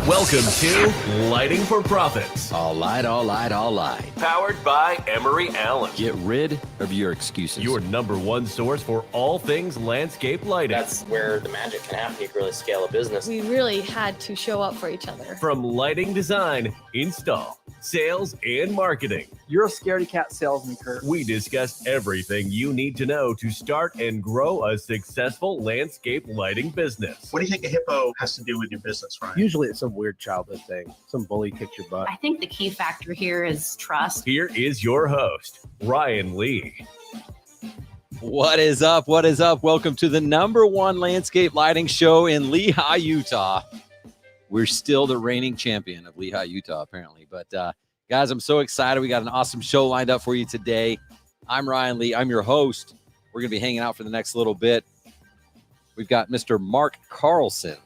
Welcome to Lighting for Profits. All light, all light, all light. Powered by Emery Allen. Get rid of your excuses. Your number one source for all things landscape lighting. That's where the magic can happen. You can really scale a business. We really had to show up for each other. From lighting design, install, sales, and marketing. You're a scaredy cat salesman, Kurt. We discussed everything you need to know to start and grow a successful landscape lighting business. What do you think a hippo has to do with your business, Ryan? Usually it's some weird childhood thing. Some bully kicked your butt. I think the key factor here is trust. Here is your host, Ryan Lee. What is up? What is up? Welcome to the number one landscape lighting show in Lehi, Utah. We're still the reigning champion of Lehi, Utah, apparently. But guys, I'm so excited. We got an awesome show lined up for you today. I'm Ryan Lee. I'm your host. We're going to be hanging out for the next little bit. We've got Mr. Mark Carlson.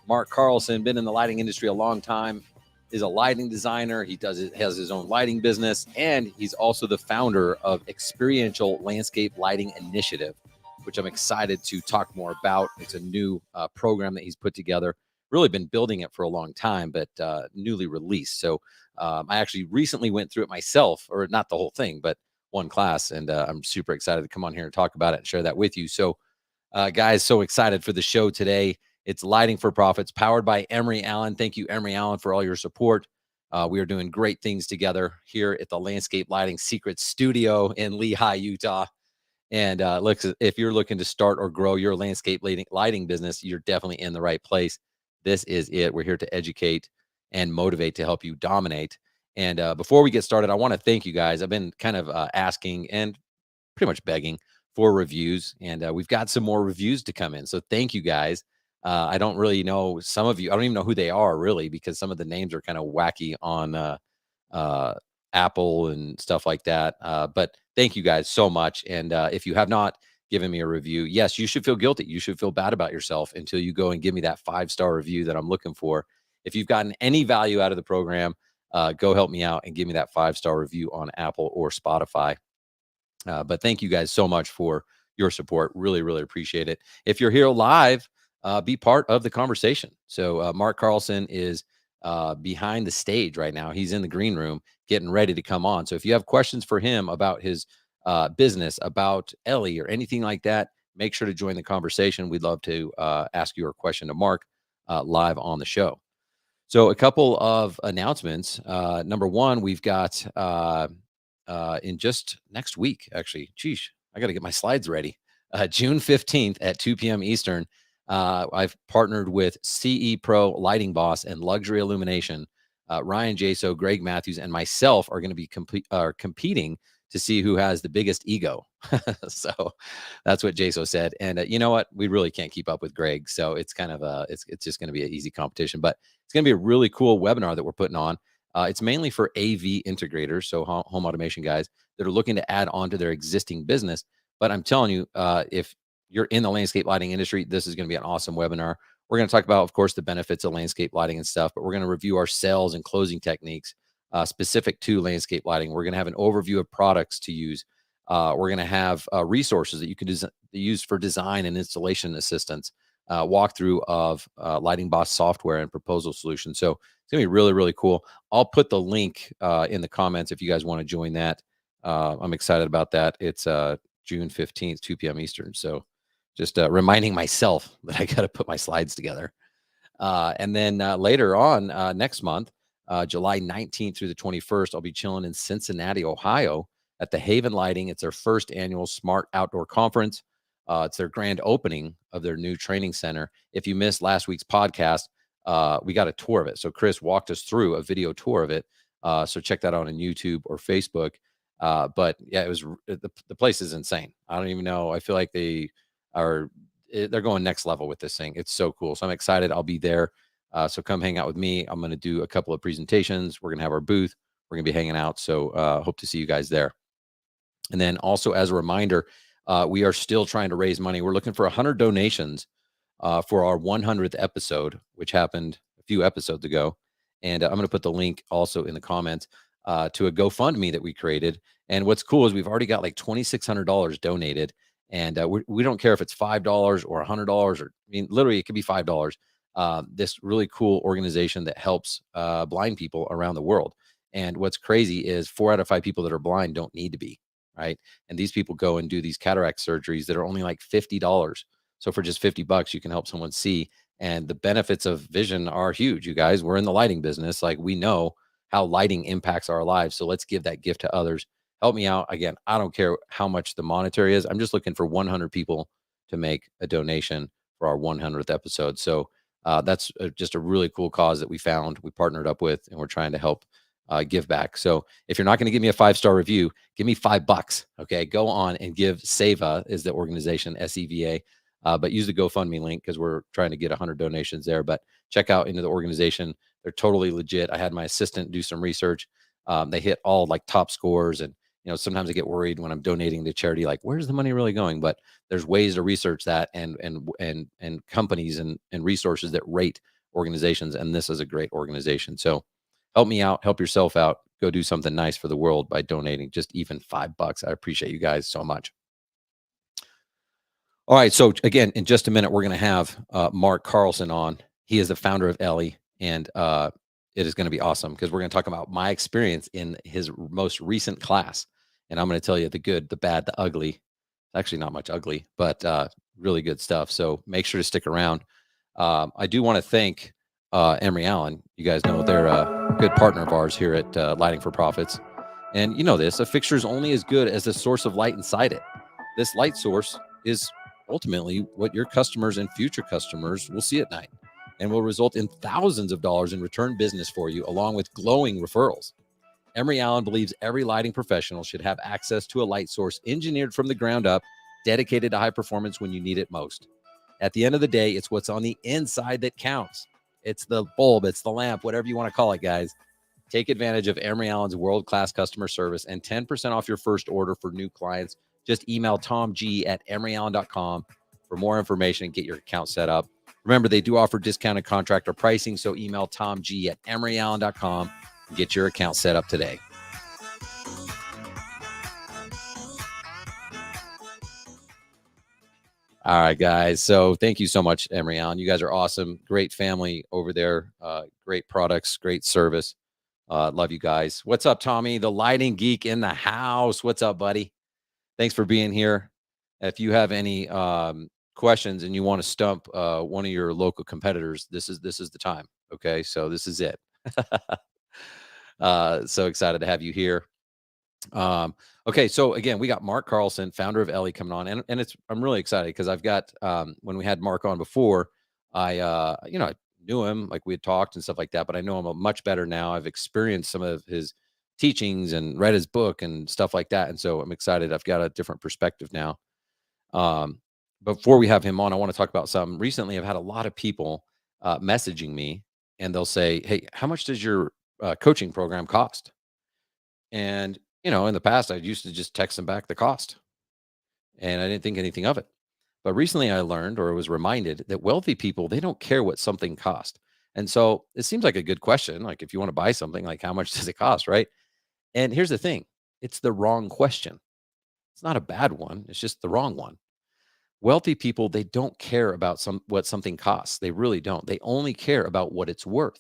Mark Carlson, been in the lighting industry a long time, is a lighting designer. He has his own lighting business, and he's also the founder of Experiential Landscape Lighting Initiative, which I'm excited to talk more about. It's a new program that he's put together. Really been building it for a long time, but newly released. So I actually recently went through it myself, or not the whole thing, but one class, and I'm super excited to come on here and talk about it and share that with you. So guys, so excited for the show today. It's Lighting for Profits, powered by Emery Allen. Thank you, Emery Allen, for all your support. We are doing great things together here at the Landscape Lighting Secret Studio in Lehi, Utah. And look, if you're looking to start or grow your landscape lighting business, you're definitely in the right place. This is it. We're here to educate and motivate to help you dominate. And before we get started, I want to thank you guys. I've been kind of asking and pretty much begging for reviews, and we've got some more reviews to come in. So thank you guys. I don't really know some of you. I don't even know who they are really, because some of the names are kind of wacky on Apple and stuff like that. But thank you guys so much. And if you have not given me a review, yes, you should feel guilty. You should feel bad about yourself until you go and give me that 5-star review that I'm looking for. If you've gotten any value out of the program, go help me out and give me that 5-star review on Apple or Spotify. But thank you guys so much for your support. Really, really appreciate it. If you're here live, be part of the conversation. So Mark Carlson is behind the stage right now. He's in the green room getting ready to come on. So if you have questions for him about his business, about Ellie or anything like that, make sure to join the conversation. We'd love to ask your question to Mark live on the show. So a couple of announcements. Number one, we've got in just next week, actually, geez, I got to get my slides ready. June 15th at 2 p.m. Eastern. I've partnered with CE Pro Lighting Boss and Luxury Illumination. Ryan Jaso, Greg Matthews, and myself are going to be competing to see who has the biggest ego. So that's what Jaso said. And you know what? We really can't keep up with Greg. So it's kind of it's just going to be an easy competition. But it's going to be a really cool webinar that we're putting on. It's mainly for AV integrators, so home automation guys that are looking to add on to their existing business. But I'm telling you, if you're in the landscape lighting industry, this is going to be an awesome webinar. We're going to talk about, of course, the benefits of landscape lighting and stuff, but we're going to review our sales and closing techniques specific to landscape lighting. We're going to have an overview of products to use. We're going to have resources that you can use for design and installation assistance, walkthrough of Lighting Boss software and proposal solutions. So it's going to be really, really cool. I'll put the link in the comments if you guys want to join that. I'm excited about that. It's June 15th, 2 p.m. Eastern. So just reminding myself that I got to put my slides together. And then later on next month, July 19th through the 21st, I'll be chilling in Cincinnati, Ohio at the Haven Lighting. It's their first annual Smart Outdoor Conference. It's their grand opening of their new training center. If you missed last week's podcast, we got a tour of it. So Chris walked us through a video tour of it. So check that out on YouTube or Facebook. But yeah, it was the place is insane. I don't even know. I feel like they're going next level with this thing. It's so cool. So I'm excited. I'll be there. So come hang out with me. I'm going to do a couple of presentations. We're going to have our booth. We're going to be hanging out. So hope to see you guys there. And then also as a reminder, we are still trying to raise money. We're looking for 100 donations for our 100th episode, which happened a few episodes ago. And I'm going to put the link also in the comments to a GoFundMe that we created. And what's cool is we've already got like $2,600 donated. And we don't care if it's $5 or $100, or I mean, literally it could be $5. this really cool organization that helps blind people around the world. And what's crazy is 4 out of 5 people that are blind don't need to be, right? And these people go and do these cataract surgeries that are only like $50. So for just $50, you can help someone see. And the benefits of vision are huge, you guys. We're in the lighting business. Like, we know how lighting impacts our lives. So let's give that gift to others. Help me out. Again, I don't care how much the monetary is. I'm just looking for 100 people to make a donation for our 100th episode. So that's just a really cool cause that we found, we partnered up with, and we're trying to help give back. So if you're not going to give me a 5-star review, give me $5. Okay, go on and give. Seva is the organization, SEVA. But use the GoFundMe link because we're trying to get 100 donations there. But check out into the organization. They're totally legit. I had my assistant do some research. They hit all like top scores. And, sometimes I get worried when I'm donating to charity, like, where's the money really going? But there's ways to research that and companies and resources that rate organizations. And this is a great organization. So help me out, help yourself out. Go do something nice for the world by donating just even $5. I appreciate you guys so much. All right. So again, in just a minute, we're going to have Mark Carlson on. He is the founder of Ellie, and it is going to be awesome because we're going to talk about my experience in his most recent class. And I'm going to tell you the good, the bad, the ugly. Actually, not much ugly, but really good stuff. So make sure to stick around. I do want to thank Emery Allen. You guys know they're a good partner of ours here at Lighting for Profits. And you know this, a fixture is only as good as the source of light inside it. This light source is ultimately what your customers and future customers will see at night and will result in thousands of dollars in return business for you, along with glowing referrals. Emery Allen believes every lighting professional should have access to a light source engineered from the ground up, dedicated to high performance when you need it most. At the end of the day, it's what's on the inside that counts. It's the bulb, it's the lamp, whatever you want to call it, guys. Take advantage of Emery Allen's world-class customer service and 10% off your first order for new clients. Just email tomg@emeryallen.com for more information and get your account set up. Remember, they do offer discounted contractor pricing, so email tomg@emeryallen.com and get your account set up today. All right, guys. So thank you so much, Emery Allen. You guys are awesome. Great family over there. Great products, great service. Love you guys. What's up, Tommy? The lighting geek in the house. What's up, buddy? Thanks for being here. If you have any questions and you want to stump one of your local competitors, this is the time. Okay, so this is it. So excited to have you here. Okay, so again, we got Mark Carlson, founder of Ellie, coming on, and I'm really excited because I've got when we had Mark on before, I knew him, like we had talked and stuff like that, but I know him much better now. I've experienced some of his teachings and read his book and stuff like that, and so I'm excited. I've got a different perspective now. Before we have him on, I want to talk about something. Recently, I've had a lot of people messaging me, and they'll say, "Hey, how much does your coaching program cost?" And in the past, I used to just text them back the cost, and I didn't think anything of it. But recently, I learned, or was reminded, that wealthy people, they don't care what something costs. And so it seems like a good question. Like, if you want to buy something, like, how much does it cost, right? And here's the thing: it's the wrong question. It's not a bad one. It's just the wrong one. Wealthy people, they don't care about what something costs. They really don't. They only care about what it's worth.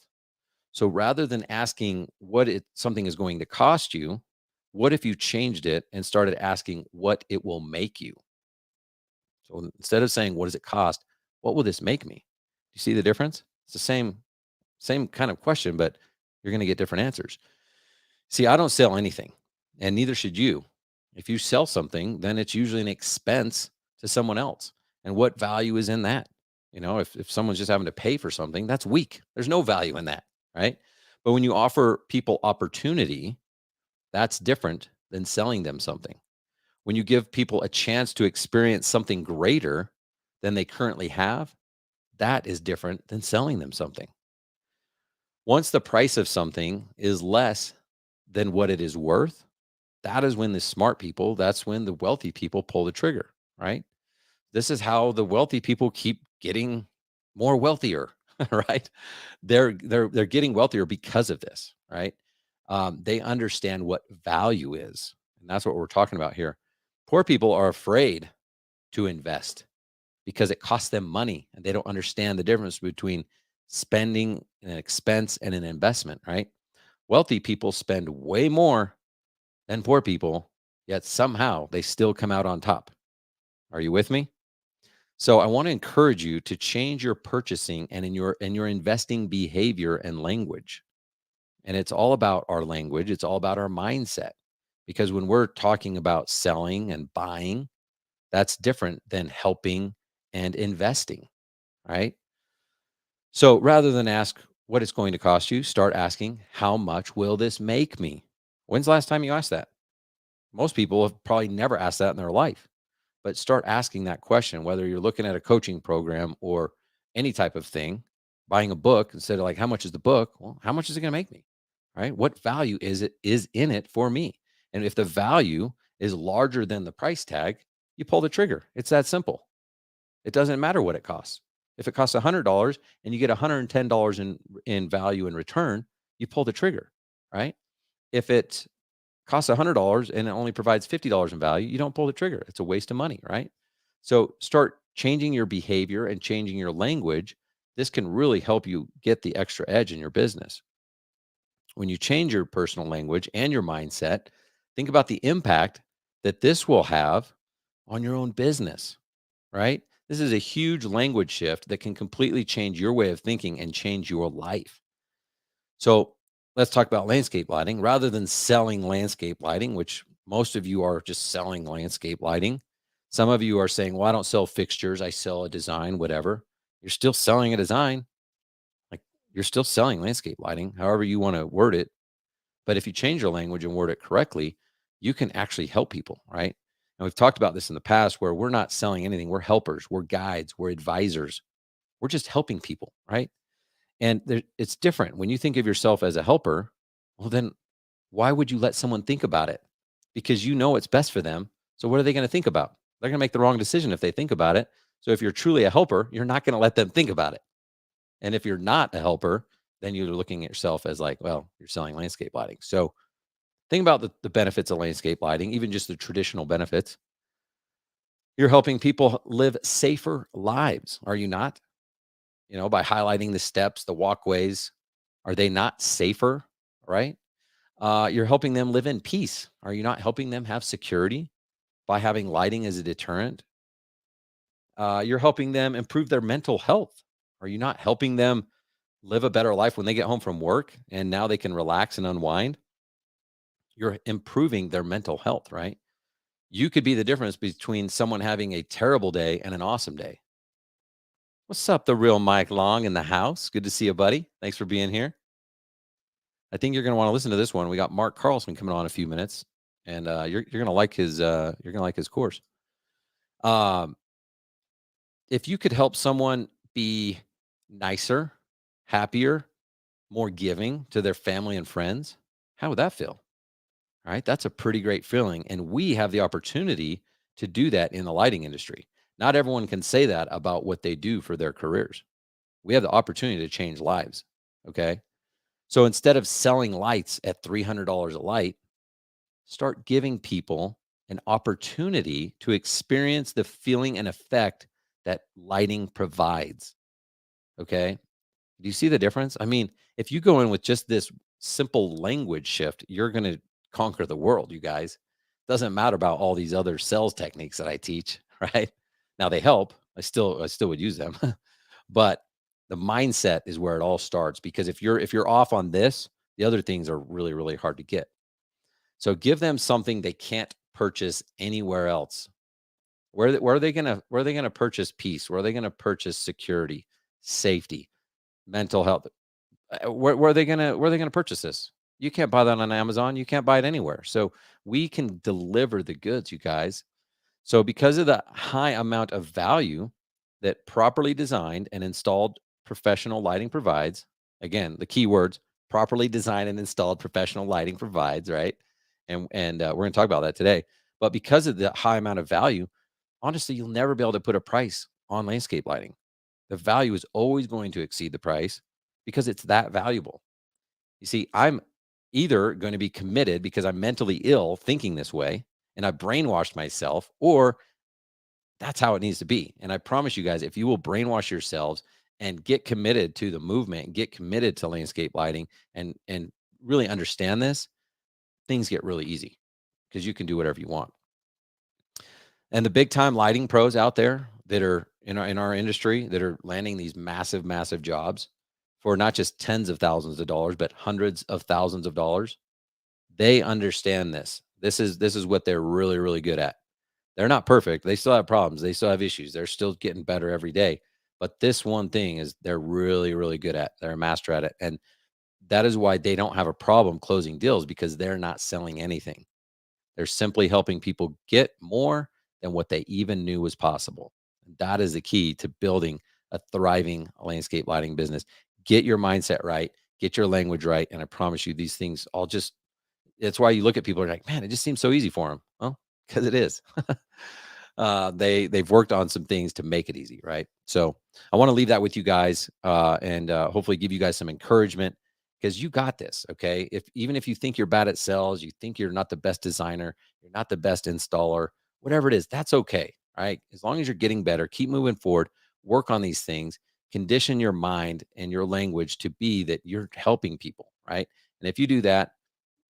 So rather than asking what something is going to cost you, what if you changed it and started asking what it will make you? So instead of saying, what does it cost? What will this make me? You see the difference? It's the same kind of question, but you're going to get different answers. See, I don't sell anything, and neither should you. If you sell something, then it's usually an expense to someone else. And what value is in that? If someone's just having to pay for something, that's weak. There's no value in that, right? But when you offer people opportunity, that's different than selling them something. When you give people a chance to experience something greater than they currently have, that is different than selling them something. Once the price of something is less than what it is worth, that is when the smart people, that's when the wealthy people pull the trigger, right? This is how the wealthy people keep getting more wealthier, right? They're getting wealthier because of this, right? They understand what value is. And that's what we're talking about here. Poor people are afraid to invest because it costs them money, and they don't understand the difference between spending, an expense, and an investment, right? Wealthy people spend way more than poor people, yet somehow they still come out on top. Are you with me? So I want to encourage you to change your purchasing and in your investing behavior and language. And it's all about our language, it's all about our mindset. Because when we're talking about selling and buying, that's different than helping and investing, right? So rather than ask what it's going to cost you, start asking, how much will this make me? When's the last time you asked that? Most people have probably never asked that in their life, but start asking that question, whether you're looking at a coaching program or any type of thing, buying a book, instead of like, how much is the book? Well, how much is it going to make me? Right? What value is in it for me? And if the value is larger than the price tag, you pull the trigger. It's that simple. It doesn't matter what it costs. If it costs $100 and you get $110 in value in return, you pull the trigger, right? If it costs $100 and it only provides $50 in value, you don't pull the trigger. It's a waste of money, right? So start changing your behavior and changing your language. This can really help you get the extra edge in your business. When you change your personal language and your mindset, think about the impact that this will have on your own business, right? This is a huge language shift that can completely change your way of thinking and change your life. So let's talk about landscape lighting. Rather than selling landscape lighting, which most of you are just selling landscape lighting, some of you are saying, well, I don't sell fixtures, I sell a design, whatever. You're still selling a design. Like, you're still selling landscape lighting, however you want to word it. But if you change your language and word it correctly, you can actually help people, right? And we've talked about this in the past where we're not selling anything. We're helpers, we're guides, we're advisors. We're just helping people, right? And it's different. When you think of yourself as a helper, well, then why would you let someone think about it? Because you know it's best for them. So what are they going to think about? They're going to make the wrong decision if they think about it. So if you're truly a helper, you're not going to let them think about it. And if you're not a helper, then you're looking at yourself as like, well, you're selling landscape lighting. So think about the benefits of landscape lighting, even just the traditional benefits. You're helping people live safer lives, are you not? You know, by highlighting the steps, the walkways, are they not safer, right? You're helping them live in peace. Are you not helping them have security by having lighting as a deterrent? You're helping them improve their mental health. Are you not helping them live a better life when they get home from work and now they can relax and unwind? You're improving their mental health, right? You could be the difference between someone having a terrible day and an awesome day. What's up, the real Mike Long in the house? Good to see you, buddy. Thanks for being here. I think you're going to want to listen to this one. We got Mark Carlson coming on in a few minutes, and you're going to like his course. If you could help someone be nicer, happier, more giving to their family and friends, how would that feel? All right, that's a pretty great feeling, and we have the opportunity to do that in the lighting industry. Not everyone can say that about what they do for their careers. We have the opportunity to change lives. Okay. So instead of selling lights at $300 a light, start giving people an opportunity to experience the feeling and effect that lighting provides. Okay. Do you see the difference? I mean, if you go in with just this simple language shift, you're going to conquer the world, you guys. Doesn't matter about all these other sales techniques that I teach, right? Now they help. I still would use them. But the mindset is where it all starts, because if you're off on this, the other things are really, really hard to get. So give them something they can't purchase anywhere else. Where are they gonna purchase peace? Where are they gonna purchase security, safety, mental health? Where are they gonna purchase this? You can't buy that on Amazon. You can't buy it anywhere. So we can deliver the goods, you guys. So because of the high amount of value that properly designed and installed professional lighting provides, again, the key words, properly designed and installed professional lighting provides, right? And we're going to talk about that today. But because of the high amount of value, honestly, you'll never be able to put a price on landscape lighting. The value is always going to exceed the price because it's that valuable. You see, I'm either going to be committed because I'm mentally ill thinking this way and I brainwashed myself, or that's how it needs to be. And I promise you guys, if you will brainwash yourselves and get committed to the movement, and get committed to landscape lighting, and really understand this, things get really easy because you can do whatever you want. And the big time lighting pros out there that are in our industry that are landing these massive jobs for not just tens of thousands of dollars, but hundreds of thousands of dollars, they understand this. This is what they're really, really good at. They're not perfect. They still have problems. They still have issues. They're still getting better every day. But this one thing is they're really, really good at. They're a master at it. And that is why they don't have a problem closing deals, because they're not selling anything. They're simply helping people get more than what they even knew was possible. That is the key to building a thriving landscape lighting business. Get your mindset right, get your language right, and I promise you these things all just, it's why you look at people and you're like, man, it just seems so easy for them. Well, because it is. They've worked on some things to make it easy, right? So I want to leave that with you guys, and hopefully give you guys some encouragement, because you got this. Okay, even if you think you're bad at sales, you think you're not the best designer, you're not the best installer, whatever it is, that's okay. Right? As long as you're getting better, keep moving forward, work on these things, condition your mind and your language to be that you're helping people, right? And if you do that,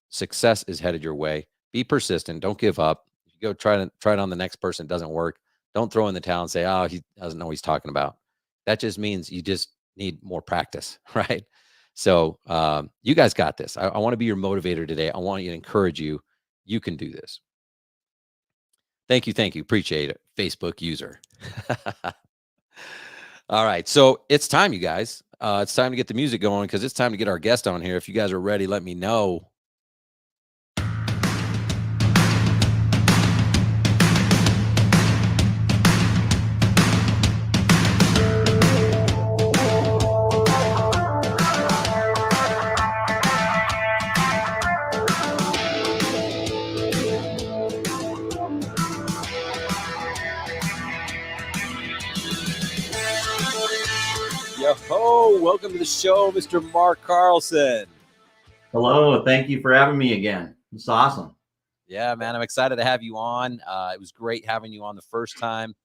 success is headed your way. Be persistent. Don't give up. If you go try it on the next person, it doesn't work, don't throw in the towel and say, oh, he doesn't know what he's talking about. That just means you just need more practice, right? So you guys got this. I want to be your motivator today. I want you to encourage you. You can do this. Thank you. Appreciate it, Facebook user. All right, so it's time, you guys. It's time to get the music going, because it's time to get our guest on here. If you guys are ready, let me know. Yo, welcome to the show, Mr. Mark Carlson. Hello, thank you for having me again. It's awesome. Yeah, man, I'm excited to have you on. It was great having you on the first time,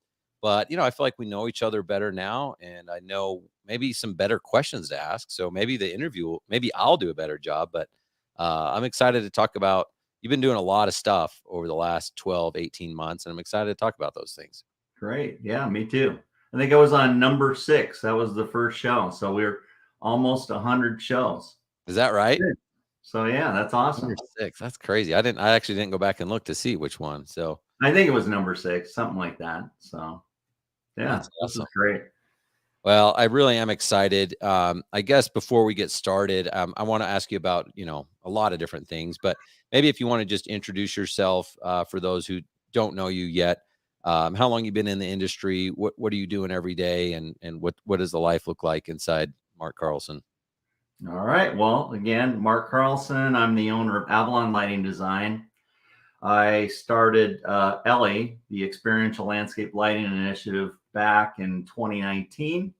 but I feel like we know each other better now, and I know maybe some better questions to ask. So maybe the interview, maybe I'll do a better job, but I'm excited to talk about, you've been doing a lot of stuff over the last 12, 18 months, and I'm excited to talk about those things. Great. Yeah, me too. I think I was on number 6. That was the first show. So we're almost 100 shows. Is that right? So yeah, that's awesome. Number 6. That's crazy. I actually didn't go back and look to see which one. So I think it was number 6, something like that. So yeah, that's awesome. This is great. Well, I really am excited. I guess before we get started, I want to ask you about, a lot of different things, but maybe if you want to just introduce yourself for those who don't know you yet. How long you've been in the industry? What are you doing every day? And what does the life look like inside Mark Carlson? All right. Well, again, Mark Carlson. I'm the owner of Avalon Lighting Design. I started Ellie, the Experiential Landscape Lighting Initiative, back in 2019.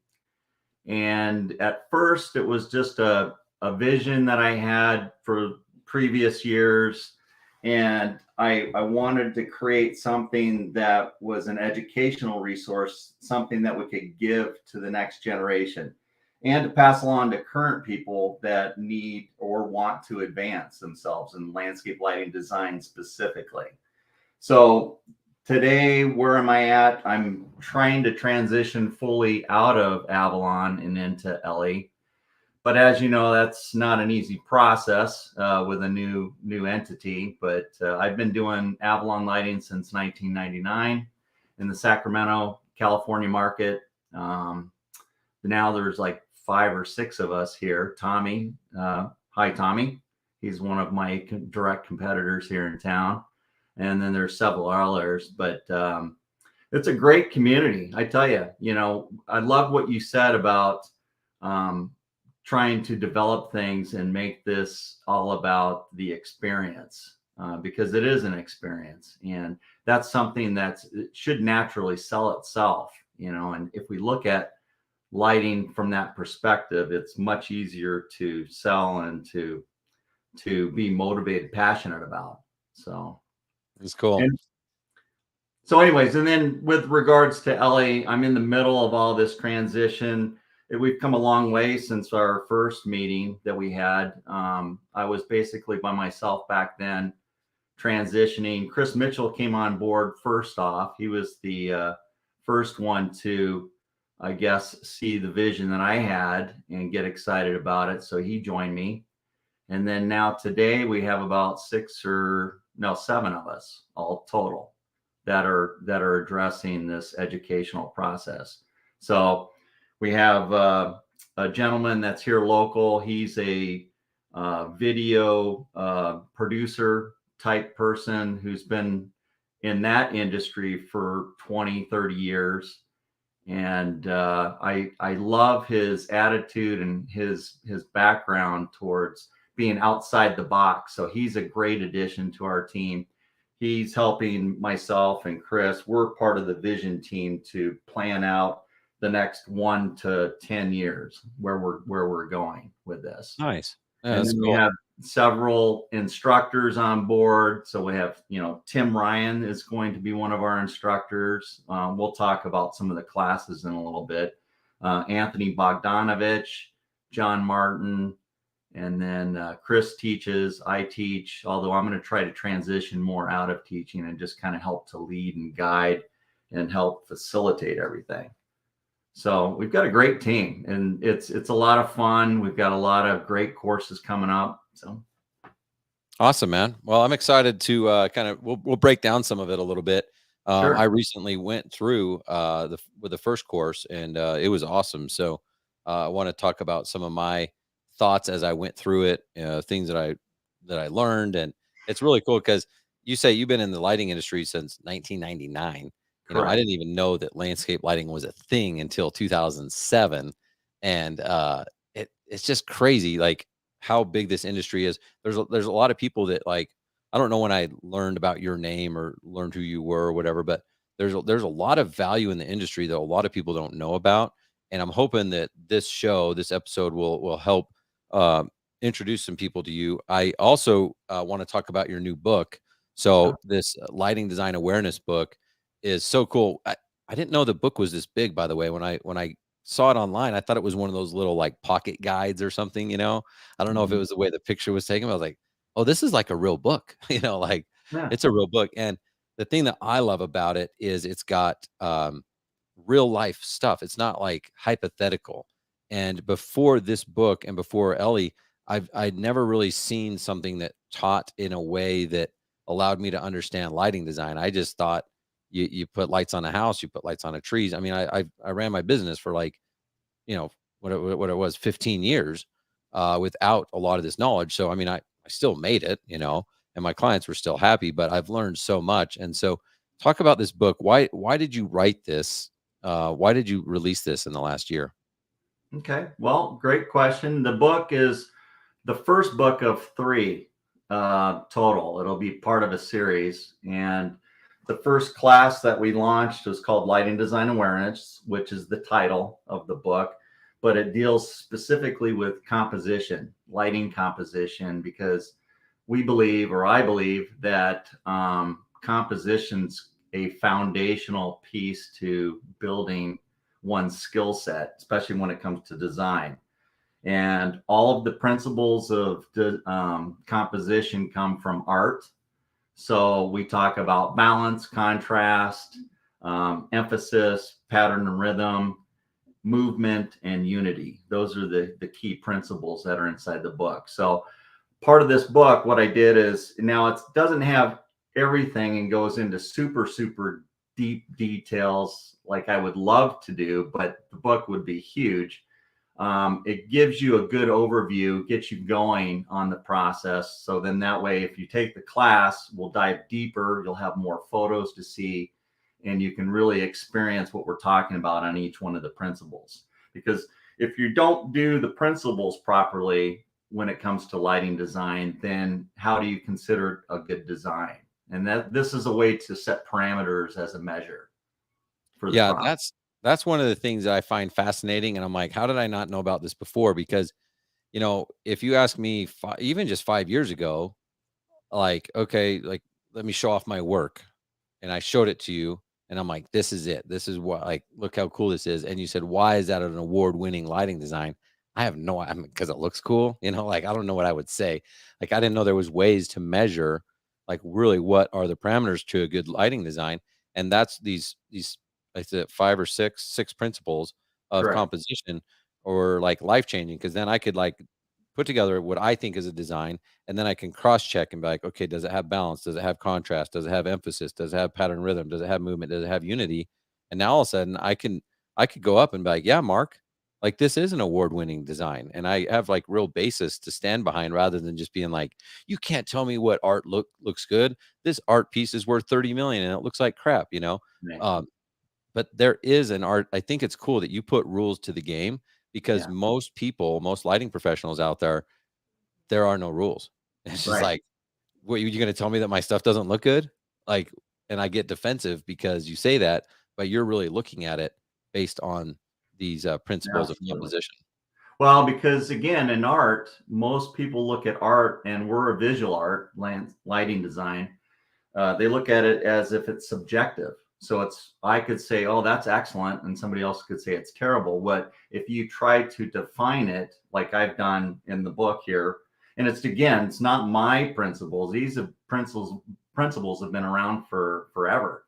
And at first, it was just a vision that I had for previous years. And I wanted to create something that was an educational resource, something that we could give to the next generation and to pass along to current people that need or want to advance themselves in landscape lighting design specifically. So today, where am I at? I'm trying to transition fully out of Avalon and into LA. But as you know, that's not an easy process with a new entity. But I've been doing Avalon lighting since 1999 in the Sacramento, California market. Now there's like 5 or 6 of us here. Tommy, hi Tommy. He's one of my direct competitors here in town. And then there's several others. But it's a great community. I tell you, I love what you said about trying to develop things and make this all about the experience, because it is an experience, and that's something it should naturally sell itself, and if we look at lighting from that perspective, it's much easier to sell and to be motivated, passionate about. So it's cool. So anyways, and then with regards to LA, I'm in the middle of all this transition. we've come a long way since our first meeting that we had. I was basically by myself back then, transitioning. Chris Mitchell came on board first off. He was the first one to, I guess, see the vision that I had and get excited about it. So he joined me. And then now today we have about 7 of us all total that are addressing this educational process. So we have a gentleman that's here local. He's a video producer type person who's been in that industry for 20, 30 years. And I love his attitude and his background towards being outside the box. So he's a great addition to our team. He's helping myself and Chris. We're part of the vision team to plan out the next 1 to 10 years where we're going with this. Nice. Yeah, And that's then cool. we have several instructors on board. So we have, Tim Ryan is going to be one of our instructors. We'll talk about some of the classes in a little bit. Anthony Bogdanovich, John Martin, and then Chris teaches, I teach, although I'm going to try to transition more out of teaching and just kind of help to lead and guide and help facilitate everything. So we've got a great team, and it's a lot of fun. We've got a lot of great courses coming up. So Awesome, man. Well, I'm excited to we'll break down some of it a little bit. Sure. I recently went through with the first course, and it was awesome. So I want to talk about some of my thoughts as I went through it, things that I learned, and it's really cool because you say you've been in the lighting industry since 1999. I Correct. didn't even know that landscape lighting was a thing until 2007, and it's just crazy, like how big this industry is. There's a lot of people that, like, I don't know when I learned about your name or learned who you were or whatever, but there's a lot of value in the industry that a lot of people don't know about, and I'm hoping that this episode will help introduce some people to you. I also want to talk about your new book. So this lighting design awareness book is so cool. I didn't know the book was this big, by the way. When I saw it online, I thought it was one of those little like pocket guides or something. I don't know if it was the way the picture was taken. I was like, oh, this is like a real book. Like Yeah. it's a real book. And the thing that I love about it is it's got real life stuff. It's not like hypothetical. And before this book and before Ellie, I'd never really seen something that taught in a way that allowed me to understand lighting design. I just thought you put lights on a house, you put lights on a trees. I mean, I ran my business for like, what it was 15 years without a lot of this knowledge. So I mean, I still made it, and my clients were still happy, but I've learned so much. And so talk about this book. Why did you write this? Why did you release this in the last year? Okay. Well, great question. The book is the first book of 3 total. It'll be part of a series. And the first class that we launched was called Lighting Design Awareness, which is the title of the book, but it deals specifically with composition, lighting composition, because we believe, or I believe, that composition's a foundational piece to building one's skill set, especially when it comes to design. And all of the principles of composition come from art. So we talk about balance, contrast, emphasis, pattern and rhythm, movement, and unity. Those are the key principles that are inside the book. So part of this book, what I did is, now it doesn't have everything and goes into super, super deep details like I would love to do, but the book would be huge. It gives you a good overview, gets you going on the process. So then that way, if you take the class, we'll dive deeper. You'll have more photos to see, and you can really experience what we're talking about on each one of the principles. Because if you don't do the principles properly when it comes to lighting design, then how do you consider a good design? And this is a way to set parameters as a measure for the process. That's one of the things that I find fascinating. And I'm like, how did I not know about this before? Because, if you ask me even just 5 years ago, like, okay, like, let me show off my work. And I showed it to you. And I'm like, this is it. This is what, like, look how cool this is. And you said, why is that an award-winning lighting design? I have no, I mean, because it looks cool. Like, I don't know what I would say. Like, I didn't know there was ways to measure, like, really what are the parameters to a good lighting design. And that's these, I said, five or six principles of Correct. composition, or like life changing. Because then I could like put together what I think is a design, and then I can cross check and be like, okay, does it have balance? Does it have contrast? Does it have emphasis? Does it have pattern rhythm? Does it have movement? Does it have unity? And now all of a sudden I could go up and be like, yeah, Mark, like this is an award-winning design. And I have like real basis to stand behind, rather than just being like, you can't tell me what art looks good. This art piece is worth 30 million and it looks like crap. Right. But there is an art. I think it's cool that you put rules to the game, because Yeah. most people, most lighting professionals out there are no rules. It's just Right. like, what, you going to tell me that my stuff doesn't look good? Like, and I get defensive because you say that, but you're really looking at it based on these principles of Absolutely. composition. Well, because again, in art, most people look at art, and we're a visual art, lighting design. They look at it as if it's subjective. So I could say, oh, that's excellent, and somebody else could say it's terrible. What if you try to define it like I've done in the book here? And it's not my principles. These principles have been around for forever,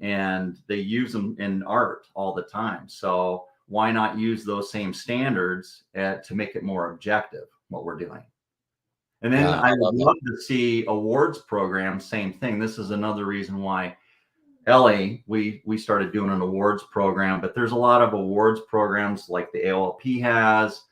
and they use them in art all the time. So why not use those same standards to make it more objective, what we're doing? And then Yeah, I I would love that. love to see awards programs, same thing. This is another reason why Ellie, we started doing an awards program, but there's a lot of awards programs like the AOLP has,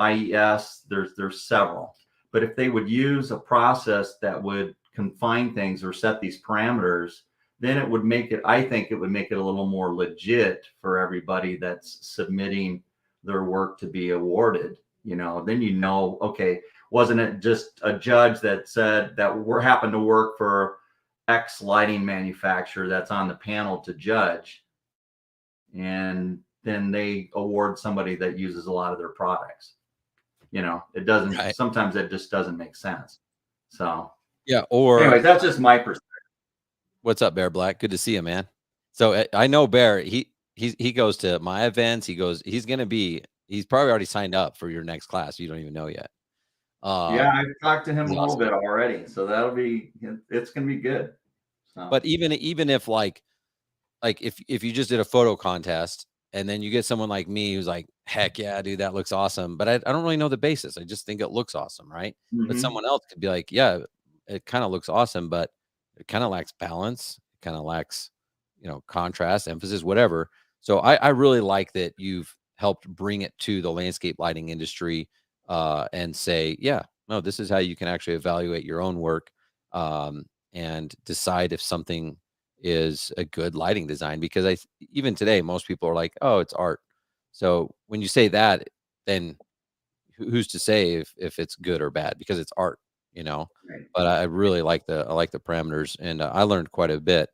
IES, there's several. But if they would use a process that would confine things or set these parameters, then it would make it, I think it would make it a little more legit for everybody that's submitting their work to be awarded. Then okay, wasn't it just a judge that said that we happened to work for X lighting manufacturer that's on the panel to judge, and then they award somebody that uses a lot of their products. It doesn't, Right. sometimes it just doesn't make sense. So Yeah. Or anyways, that's just my perspective. what's up, Bear Black? Good to see you, man. So I know Bear. He goes to my events. He's probably already signed up for your next class. You don't even know yet. Yeah, I've talked to him a little awesome. bit already, so it's gonna be good. So. But even if like if you just did a photo contest, and then you get someone like me who's like, heck yeah, dude, that looks awesome. But I don't really know the basis. I just think it looks awesome, right? But Mhm. someone else could be like, yeah, it kind of looks awesome, but it kind of lacks balance. It kind of lacks, contrast, emphasis, whatever. So I really like that you've helped bring it to the landscape lighting industry, and say, yeah, no, this is how you can actually evaluate your own work, and decide if something is a good lighting design. Because even today, most people are like, oh, it's art. So when you say that, then who's to say if it's good or bad, because it's art. Right. But I really like the parameters, and I learned quite a bit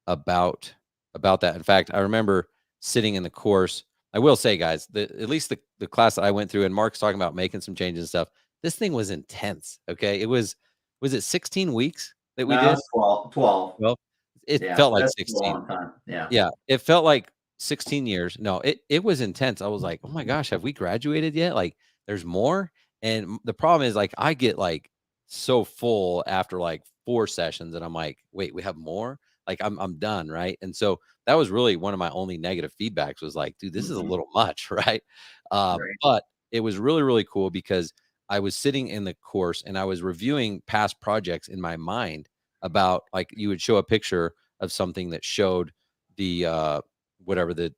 about that. In fact, I remember sitting in the course. I will say, guys, at least the class that I went through, and Mark's talking about making some changes and stuff. This thing was intense. Okay, was it 16 weeks that we No, did? it's 12. Well, it Yeah, felt like that's a 16. long time. Yeah. Yeah, it felt like 16 years. No, it was intense. I was like, "Oh my gosh, have we graduated yet? Like, there's more?" And the problem is, like, I get like so full after like 4 sessions, and I'm like, "Wait, we have more?" Like, I'm done, right? And so that was really one of my only negative feedbacks, was like, "Dude, this is a Mhm. little much," right? Right. But it was really, really cool, because I was sitting in the course and I was reviewing past projects in my mind about, like, you would show a picture of something that showed the whatever the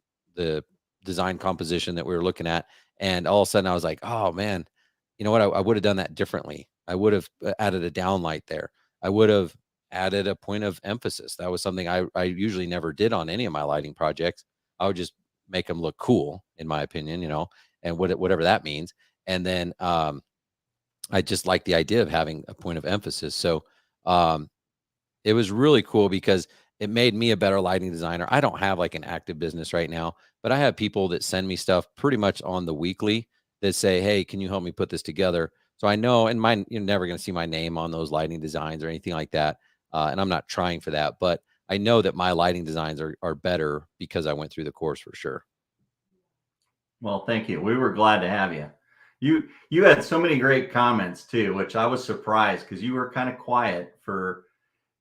design composition that we were looking at, and all of a sudden I was like, oh man, you know what, I would have done that differently. I would have added a downlight there. I would have added a point of emphasis. That was something I usually never did on any of my lighting projects. I would just make them look cool, in my opinion, and whatever that means. And then I just like the idea of having a point of emphasis. So um it was really cool, because it made me a better lighting designer. I don't have like an active business right now, but I have people that send me stuff pretty much on the weekly that say, "Hey, can you help me put this together?" So I know, and mine, you're never going to see my name on those lighting designs or anything like that. And I'm not trying for that, but I know that my lighting designs are better because I went through the course for sure. Well, thank you. We were glad to have you. You had so many great comments too, which I was surprised because you were kind of quiet for,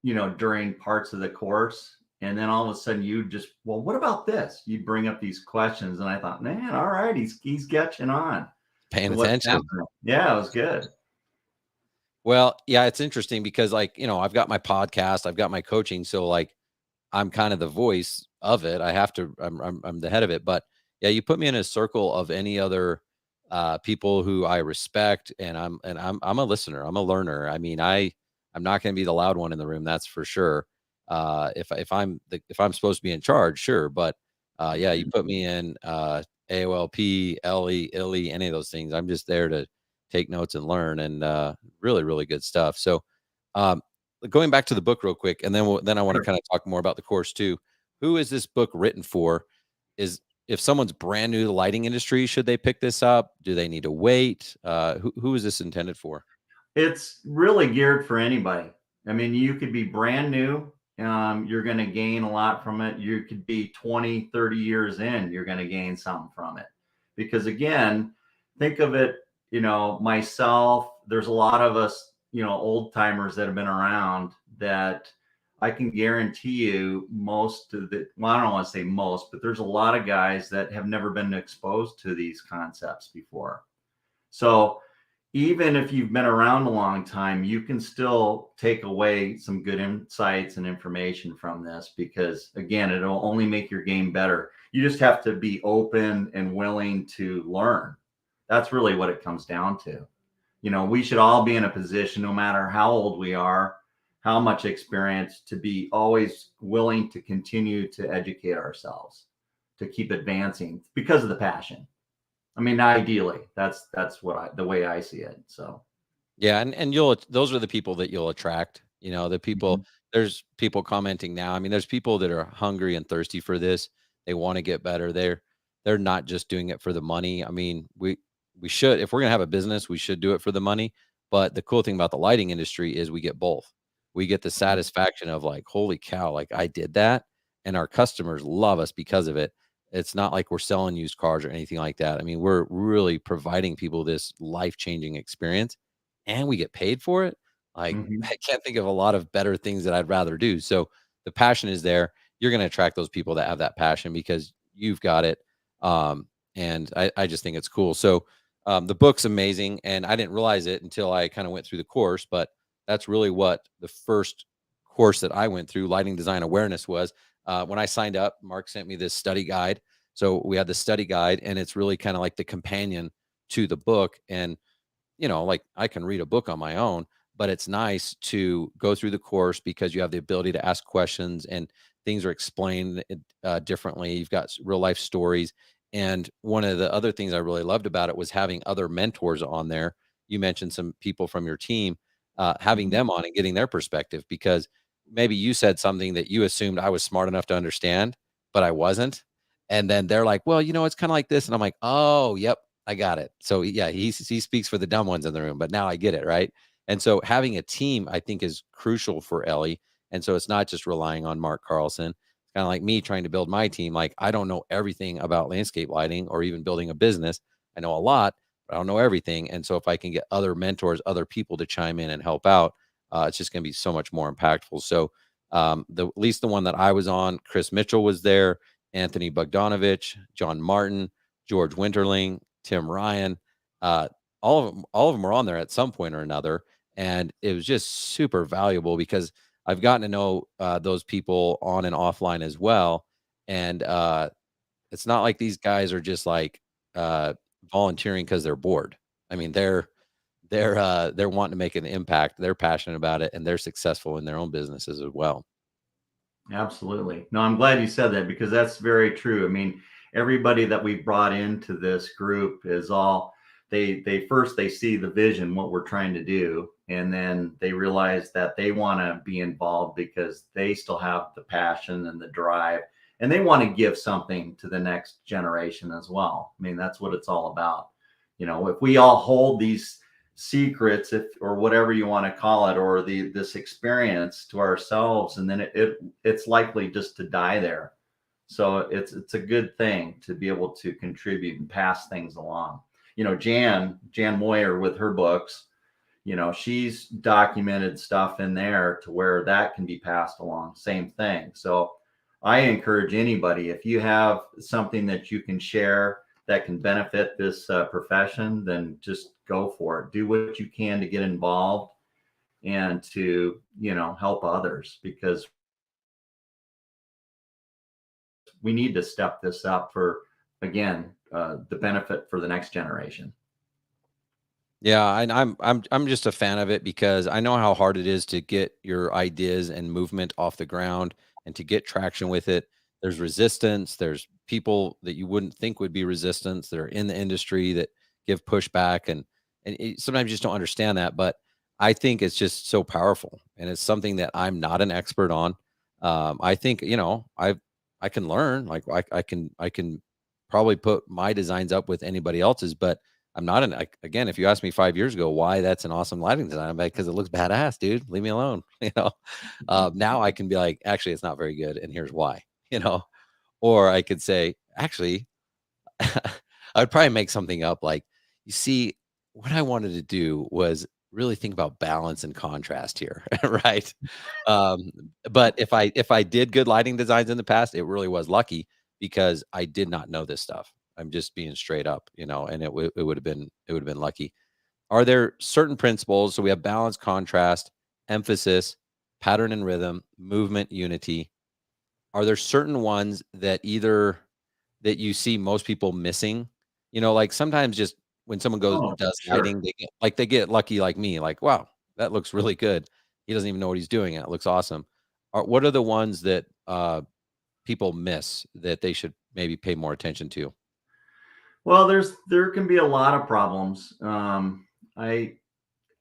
during parts of the course. And then all of a sudden you just, well, what about this? You'd bring up these questions. And I thought, man, all right, he's catching on. Paying to what's attention. happening. Yeah, it was good. Well, yeah, it's interesting because I've got my podcast, I've got my coaching. So like, I'm kind of the voice of it. I have to, I'm the head of it, but yeah, you put me in a circle of any other people who I respect, and I'm a listener. I'm a learner. I mean, I'm not going to be the loud one in the room. That's for sure. If I'm supposed to be in charge, sure. But yeah, you put me in AOLP, LE, ILE, any of those things. I'm just there to take notes and learn, and really, really good stuff. So, going back to the book real quick, and then I want to Sure. kind of talk more about the course too. Who is this book written for? Is If someone's brand new to the lighting industry, should they pick this up? Do they need to wait? Who is this intended for? It's really geared for anybody. I mean, you could be brand new. You're going to gain a lot from it. You could be 20, 30 years in, you're going to gain something from it. Because again, think of it, myself, there's a lot of us, old timers that have been around that I can guarantee you most of the, well, I don't want to say most, but there's a lot of guys that have never been exposed to these concepts before. So even if you've been around a long time, you can still take away some good insights and information from this because, again, it'll only make your game better. You just have to be open and willing to learn. That's really what it comes down to. We should all be in a position, no matter how old we are, how much experience, to be always willing to continue to educate ourselves, to keep advancing because of the passion. I mean, ideally, that's the way I see it. So, Yeah, and those are the people that you'll attract. The people. There's people commenting now. I mean, there's people that are hungry and thirsty for this. They want to get better. They're not just doing it for the money. I mean, we should, if we're gonna have a business, we should do it for the money. But the cool thing about the lighting industry is we get both. We get the satisfaction of like, holy cow, like I did that, and our customers love us because of it. It's not like we're selling used cars or anything like that. I mean, we're really providing people this life-changing experience, and we get paid for it. Like, mhm. I can't think of a lot of better things that I'd rather do. So the passion is there. You're going to attract those people that have that passion because you've got it. And I just think it's cool. So the book's amazing, and I didn't realize it until I kind of went through the course, but that's really what the first course that I went through, lighting design awareness, was. When I signed up, Mark sent me this study guide. So we had the study guide, and it's really kind of like the companion to the book. And like I can read a book on my own, but it's nice to go through the course because you have the ability to ask questions and things are explained differently. You've got real life stories. And one of the other things I really loved about it was having other mentors on there. You mentioned some people from your team, having them on and getting their perspective, because maybe you said something that you assumed I was smart enough to understand, but I wasn't. And then they're like, well, it's kind of like this. And I'm like, oh, yep, I got it. So yeah, he speaks for the dumb ones in the room, but now I get it, right? And so having a team, I think, is crucial for Ellie. And so it's not just relying on Mark Carlson. It's kind of like me trying to build my team. Like, I don't know everything about landscape lighting or even building a business. I know a lot, but I don't know everything. And so if I can get other mentors, other people to chime in and help out, it's just going to be so much more impactful. So at least the one that I was on, Chris Mitchell was there, Anthony Bogdanovich, John Martin, George Winterling, Tim Ryan, all of them were on there at some point or another, and it was just super valuable because I've gotten to know those people on and offline as well, and it's not like these guys are just like volunteering because they're bored. I mean, they're wanting to make an impact. They're passionate about it, and they're successful in their own businesses as well. Absolutely. No, I'm glad you said that because that's very true. I mean, everybody that we brought into this group is all they first they see the vision, what we're trying to do, and then they realize that they want to be involved because they still have the passion and the drive, and they want to give something to the next generation as well. I mean, that's what it's all about. If we all hold these secrets, if or whatever you want to call it, or this experience to ourselves, and then it's likely just to die there. So it's a good thing to be able to contribute and pass things along. Jan Moyer with her books, she's documented stuff in there to where that can be passed along. Same thing. So I encourage anybody, if you have something that you can share that can benefit this profession, then just go for it. Do what you can to get involved and to, help others, because we need to step this up for, again, the benefit for the next generation. Yeah, and I'm just a fan of it because I know how hard it is to get your ideas and movement off the ground and to get traction with it. There's resistance. There's people that you wouldn't think would be resistance that are in the industry that give pushback, and sometimes you just don't understand that. But I think it's just so powerful, and it's something that I'm not an expert on. I think I can learn. Like I can probably put my designs up with anybody else's, but I'm not again, if you asked me 5 years ago why that's an awesome lighting design, I'm like, because it looks badass, dude. Leave me alone. Now I can be like, actually, it's not very good, and here's why. Or I could say, actually, I would probably make something up like, you see, what I wanted to do was really think about balance and contrast here, right? Um, but if I did good lighting designs in the past, it really was lucky because I did not know this stuff. I'm just being straight up, and it would have been lucky. Are there certain principles? So we have balance, contrast, emphasis, pattern and rhythm, movement, unity. Are there certain ones that you see most people missing? Like sometimes just when someone goes Oh, does sure. lighting, they get lucky like me, like, wow, that looks really good. He doesn't even know what he's doing, and it looks awesome. What are the ones that people miss that they should maybe pay more attention to? Well, there can be a lot of problems.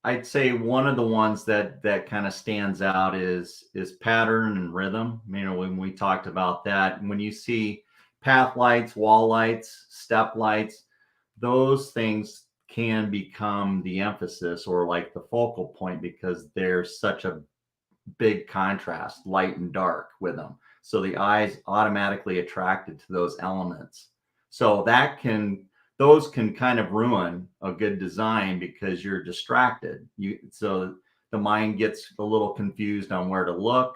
I'd say one of the ones that kind of stands out is pattern and rhythm. When we talked about that, when you see path lights, wall lights, step lights, those things can become the emphasis or like the focal point because there's such a big contrast, light and dark with them. So the eye's automatically attracted to those elements. So those can kind of ruin a good design because you're distracted. So the mind gets a little confused on where to look.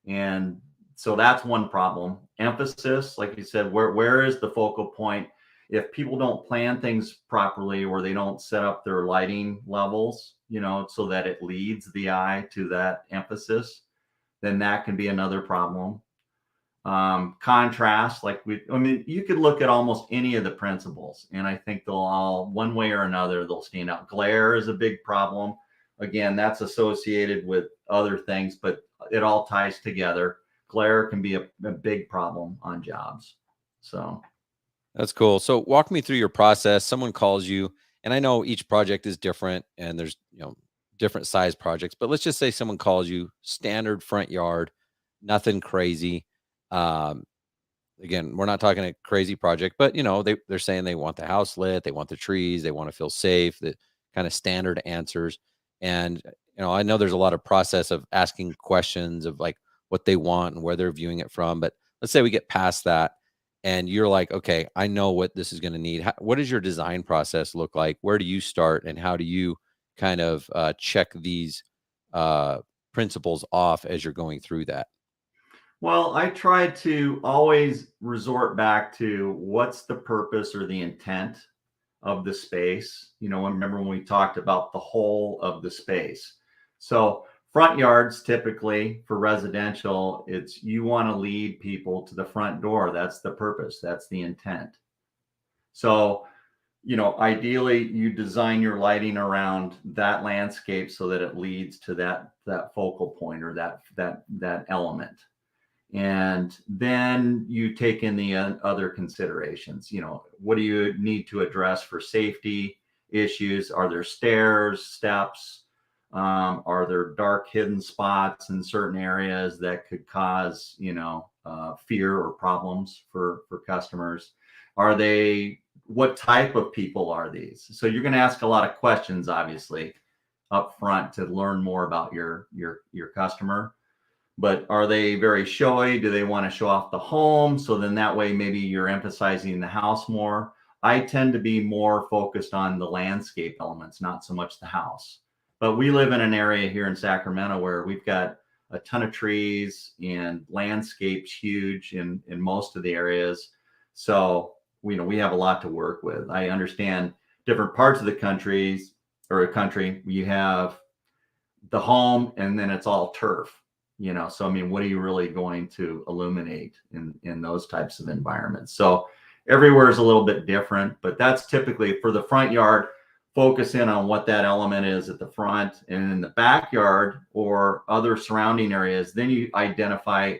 And so that's one problem. Emphasis, like you said, where is the focal point? If people don't plan things properly or they don't set up their lighting levels, so that it leads the eye to that emphasis, then that can be another problem. Contrast, you could look at almost any of the principles, and I think they'll all, one way or another, they'll stand out. Glare is a big problem. Again, that's associated with other things, but it all ties together. Glare can be a big problem on jobs. So That's cool. So walk me through your process. Someone calls you, and I know each project is different and there's, different size projects, but let's just say someone calls you, standard front yard, nothing crazy. Um, Again, we're not talking a crazy project, but they're saying they want the house lit, they want the trees, they want to feel safe, the kind of standard answers. And I know there's a lot of process of asking questions of like what they want and where they're viewing it from. But let's say we get past that and you're like, okay, I know what this is going to need. What does your design process look like? Where do you start and how do you kind of check these uh, principles off as you're going through that? well, I try to always resort back to what's the purpose or the intent of the space. Remember when we talked about the whole of the space. So front yards, typically for residential, it's you want to lead people to the front door. That's the purpose. That's the intent. So, ideally you design your lighting around that landscape so that it leads to that focal point or that element. And then you take in the other considerations. What do you need to address for safety issues? Are there stairs, steps? Are there dark hidden spots in certain areas that could cause fear or problems for customers? Are they what type of people are these? So you're going to ask a lot of questions, obviously, up front to learn more about your customer. But are they very showy? Do they want to show off the home? So then that way, maybe you're emphasizing the house more. I tend to be more focused on the landscape elements, not so much the house. But we live in an area here in Sacramento where we've got a ton of trees and landscapes huge in most of the areas. So, we have a lot to work with. I understand different parts of the country, you have the home and then it's all turf. So I mean, what are you really going to illuminate in those types of environments? So everywhere is a little bit different, but that's typically for the front yard. Focus in on what that element is at the front, and in the backyard or other surrounding areas. Then you identify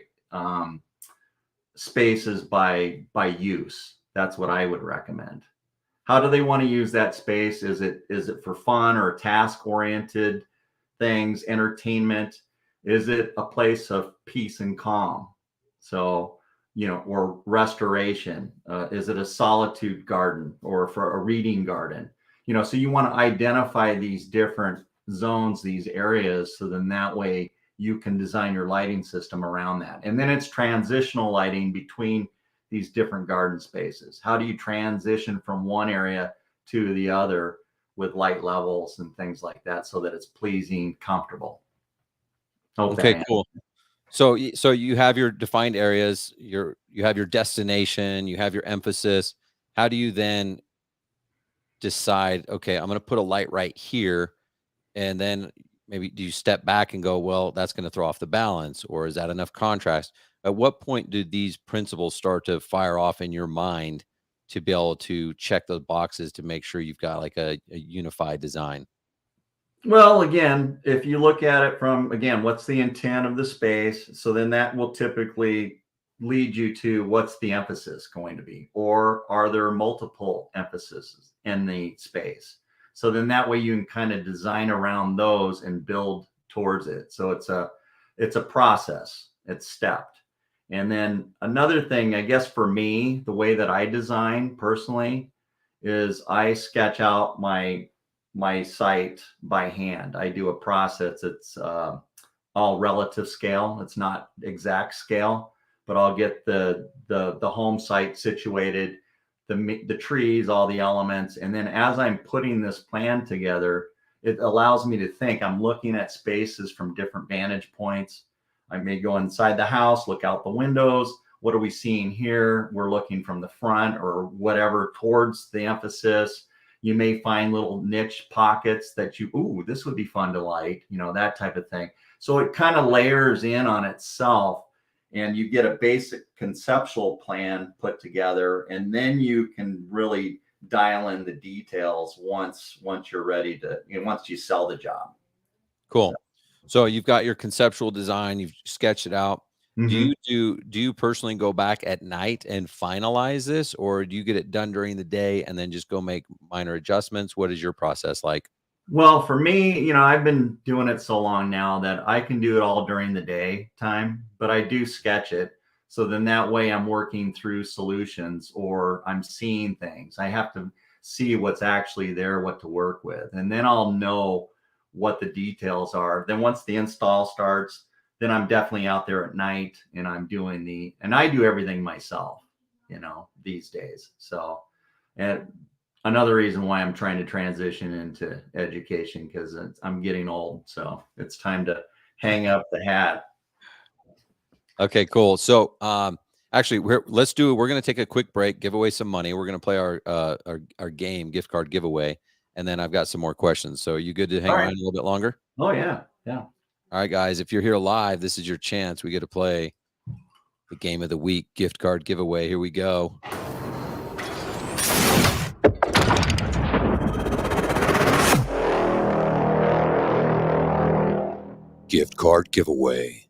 spaces by use. That's what I would recommend. How do they want to use that space? Is it for fun or task oriented things, entertainment? Is it a place of peace and calm? So, or restoration? Is it a solitude garden or for a reading garden? So you want to identify these different zones, these areas, so then that way you can design your lighting system around that. And then it's transitional lighting between these different garden spaces. How do you transition from one area to the other with light levels and things like that so that it's pleasing, comfortable? Okay, cool. So you have your defined areas, you have your destination, you have your emphasis. How do you then decide, okay, I'm going to put a light right here, and then maybe do you step back and go, well, that's going to throw off the balance, or is that enough contrast? At what point do these principles start to fire off in your mind to be able to check those boxes to make sure you've got like a unified design? Well, again, if you look at it from, again, what's the intent of the space? So then that will typically lead you to what's the emphasis going to be, or are there multiple emphases in the space? So then that way you can kind of design around those and build towards it. So it's a process. It's stepped. And then another thing, I guess for me, the way that I design personally is I sketch out my site by hand. I do a process. It's all relative scale. It's not exact scale, but I'll get the home site situated, the trees, all the elements. And then as I'm putting this plan together, it allows me to think. I'm looking at spaces from different vantage points. I may go inside the house, look out the windows. What are we seeing here? We're looking from the front or whatever towards the emphasis. You may find little niche pockets that this would be fun to light, that type of thing. So it kind of layers in on itself, and you get a basic conceptual plan put together, and then you can really dial in the details once you're ready to, once you sell the job. Cool. So you've got your conceptual design, you've sketched it out. Mm-hmm. Do you personally go back at night and finalize this, or do you get it done during the day and then just go make minor adjustments? What is your process like? Well, for me, I've been doing it so long now that I can do it all during the day time, but I do sketch it. So then that way I'm working through solutions, or I'm seeing things. I have to see what's actually there, what to work with. And then I'll know what the details are. Then once the install starts, then I'm definitely out there at night and I'm doing and I do everything myself, these days. So, and another reason why I'm trying to transition into education, because I'm getting old. So it's time to hang up the hat. Okay, cool. So, actually, we're going to take a quick break, give away some money. We're going to play our game, gift card giveaway. And then I've got some more questions. So you good to hang around a little bit longer? Oh yeah. Yeah. All right, guys, if you're here live, this is your chance. We get to play the game of the week gift card giveaway. Here we go. Gift card giveaway.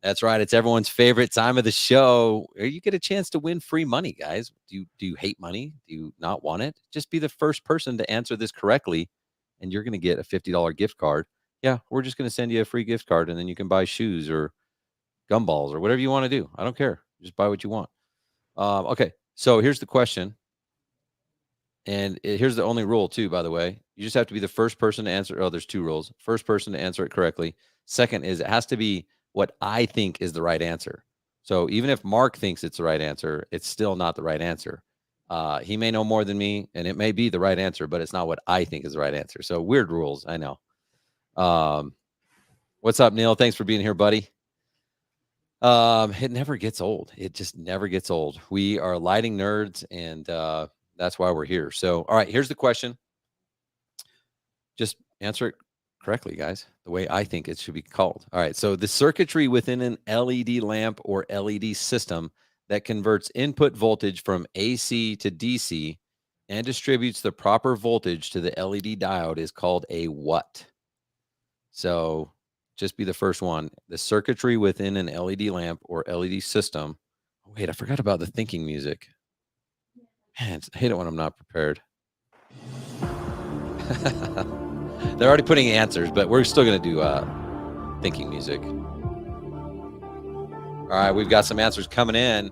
That's right. It's everyone's favorite time of the show. You get a chance to win free money, guys. Do you hate money? Do you not want it? Just be the first person to answer this correctly, and you're going to get a $50 gift card. Yeah, we're just going to send you a free gift card, and then you can buy shoes or gumballs or whatever you want to do. I don't care. Just buy what you want. Okay, so here's the question. Here's the only rule too, by the way. You just have to be the first person to answer. Oh, there's 2 rules. First person to answer it correctly. Second is it has to be what I think is the right answer. So even if Mark thinks it's the right answer, it's still not the right answer. He may know more than me, and it may be the right answer, but it's not what I think is the right answer. So weird rules, I know. What's up, Neil? Thanks for being here, buddy. It never gets old. It just never gets old. We are lighting nerds, and that's why we're here. So, all right, here's the question. Just answer it correctly, guys, the way I think it should be called. All right, so the circuitry within an LED lamp or LED system that converts input voltage from AC to DC and distributes the proper voltage to the LED diode is called a what? So just be the first one. The circuitry within an LED lamp or LED system. Oh, wait, I forgot about the thinking music. Man, I hate it when I'm not prepared. They're already putting answers, but we're still going to do thinking music. All right, we've got some answers coming in.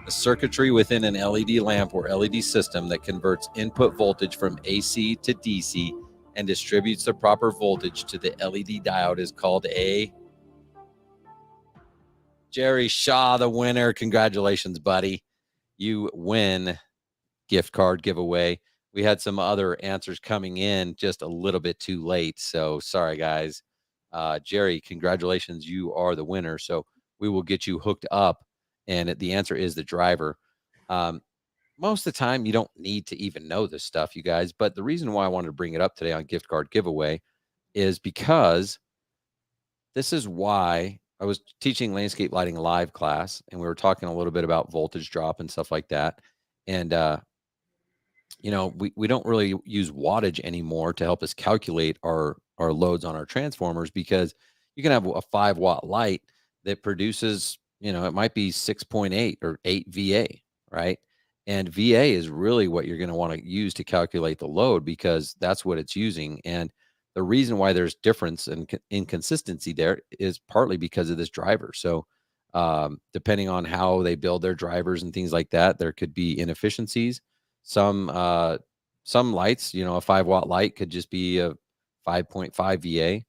The circuitry within an LED lamp or LED system that converts input voltage from AC to DC and distributes the proper voltage to the LED diode is called a... Jerry Shaw, the winner. Congratulations, buddy. You win gift card giveaway. We had some other answers coming in just a little bit too late. So sorry, guys. Jerry, congratulations. You are the winner. So we will get you hooked up. And the answer is the driver. Most of the time, you don't need to even know this stuff, you guys. But the reason why I wanted to bring it up today on gift card giveaway is because this is why I was teaching landscape lighting live class, and we were talking a little bit about voltage drop and stuff like that. And, we don't really use wattage anymore to help us calculate our loads on our transformers, because you can have a 5-watt light that produces, it might be 6.8 or 8 VA, right? And VA is really what you're going to want to use to calculate the load, because that's what it's using. And the reason why there's difference and inconsistency there is partly because of this driver. So depending on how they build their drivers and things like that, there could be inefficiencies. Some lights, a 5-watt light could just be a 5.5 VA.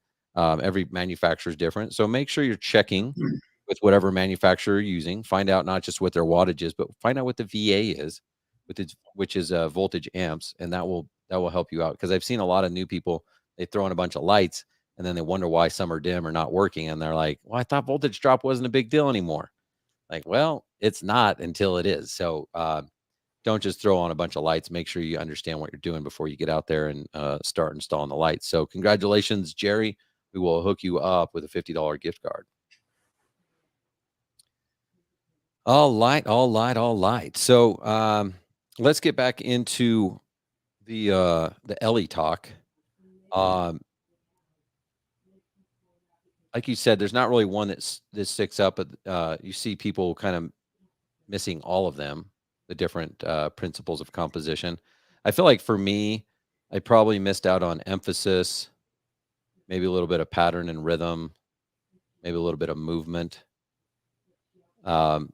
Every manufacturer is different. So make sure you're checking with whatever manufacturer you're using. Find out not just what their wattage is, but find out what the VA is, which is voltage amps, and that will help you out. Because I've seen a lot of new people, they throw in a bunch of lights and then they wonder why some are dim or not working, and they're like, "Well, I thought voltage drop wasn't a big deal anymore." Like, well, it's not until it is. So don't just throw on a bunch of lights. Make sure you understand what you're doing before you get out there and start installing the lights. So congratulations, Jerry. We will hook you up with a $50 gift card. All right. So let's get back into the Ellie talk. Like you said, there's not really one that sticks up, but you see people kind of missing all of them, the different principles of composition. I feel like for me, I probably missed out on emphasis, maybe a little bit of pattern and rhythm, maybe a little bit of movement.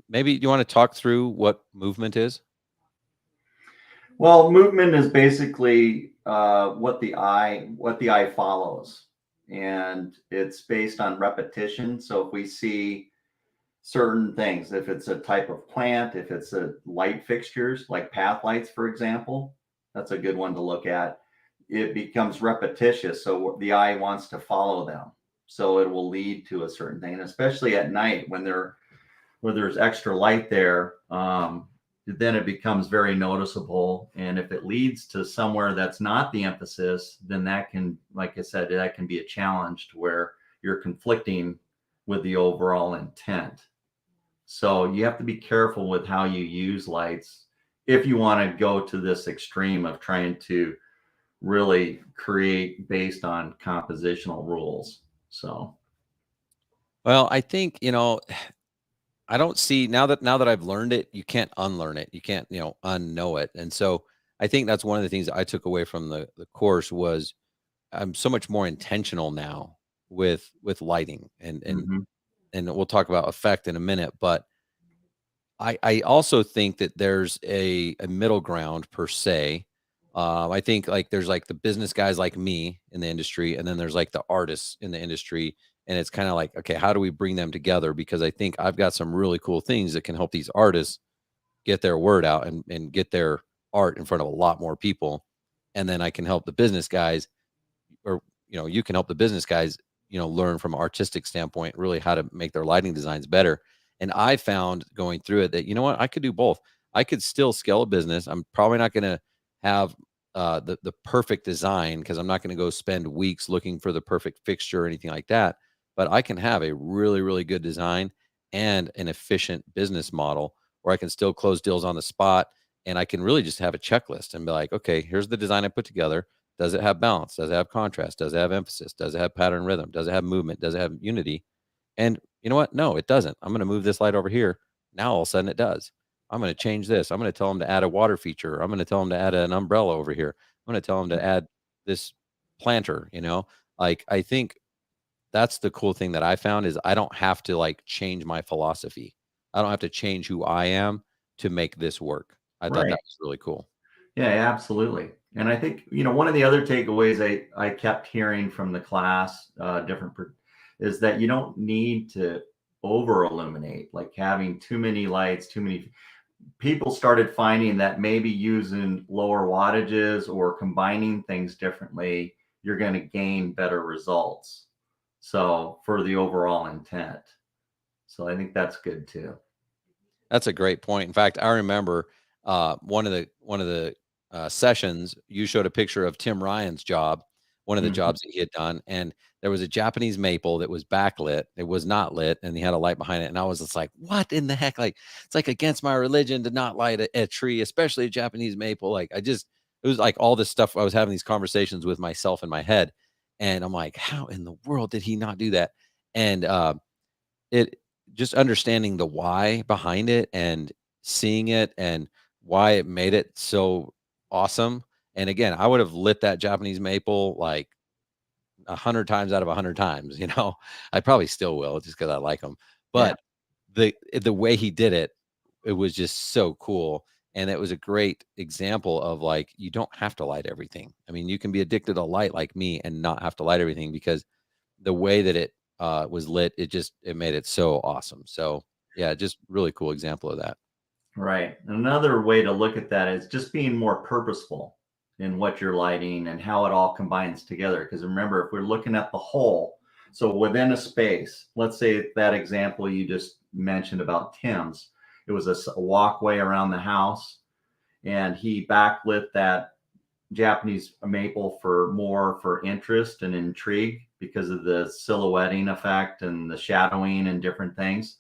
Maybe you want to talk through what movement is? Well, movement is basically what the eye follows, and it's based on repetition. So if we see certain things, if it's a type of plant, if it's a light fixtures like path lights, for example, that's a good one to look at. It becomes repetitious, so the eye wants to follow them. So it will lead to a certain thing, and especially at night when there's extra light there, then it becomes very noticeable. And if it leads to somewhere that's not the emphasis, then that can, like I said, that can be a challenge to where you're conflicting with the overall intent. So you have to be careful with how you use lights if you want to go to this extreme of trying to really create based on compositional rules. So, well, I think, I don't see now that I've learned it, you can't unlearn it. You can't, unknow it. And so I think that's one of the things I took away from the course was I'm so much more intentional now with lighting and we'll talk about effect in a minute, but I also think that there's a middle ground per se. I think like there's like the business guys like me in the industry, and then there's like the artists in the industry. And it's kind of like, okay, how do we bring them together? Because I think I've got some really cool things that can help these artists get their word out and get their art in front of a lot more people. And then I can help the business guys, or you can help the business guys, learn from an artistic standpoint, really how to make their lighting designs better. And I found going through it that, you know what, I could do both. I could still scale a business. I'm probably not going to have the perfect design, because I'm not going to go spend weeks looking for the perfect fixture or anything like that. But I can have a really, really good design and an efficient business model where I can still close deals on the spot. And I can really just have a checklist and be like, okay, here's the design I put together. Does it have balance? Does it have contrast? Does it have emphasis? Does it have pattern rhythm? Does it have movement? Does it have unity? And you know what? No, it doesn't. I'm going to move this light over here. Now all of a sudden it does. I'm going to change this. I'm going to tell them to add a water feature. I'm going to tell them to add an umbrella over here. I'm going to tell them to add this planter, like I think that's the cool thing that I found is I don't have to like change my philosophy. I don't have to change who I am to make this work. I thought Right. that was really cool. Yeah, absolutely. And I think, one of the other takeaways I kept hearing from the class, is that you don't need to over illuminate, like having too many lights, too many. People started finding that maybe using lower wattages or combining things differently, you're going to gain better results. So for the overall intent. So I think that's good too. That's a great point. In fact, I remember one of the sessions, you showed a picture of Tim Ryan's job, one of the Mhm. jobs that he had done, and there was a Japanese maple that was backlit. It was not lit, and he had a light behind it. And I was just like, "What in the heck? Like, it's like against my religion to not light a tree, especially a Japanese maple." Like, it was like all this stuff. I was having these conversations with myself in my head, and I'm like, "How in the world did he not do that?" And it just understanding the why behind it and seeing it and why it made it so awesome. And again, I would have lit that Japanese maple like 100 times out of 100 times. I probably still will just because I like them. Yeah. But the way he did it, it was just so cool. And it was a great example of like, you don't have to light everything. I mean, you can be addicted to light like me and not have to light everything, because the way that it was lit, it made it so awesome. So yeah, just really cool example of that. Right. Another way to look at that is just being more purposeful in what you're lighting and how it all combines together. Because remember, if we're looking at the whole, so within a space, let's say that example you just mentioned about Tim's, it was a walkway around the house, and he backlit that Japanese maple for interest and intrigue because of the silhouetting effect and the shadowing and different things.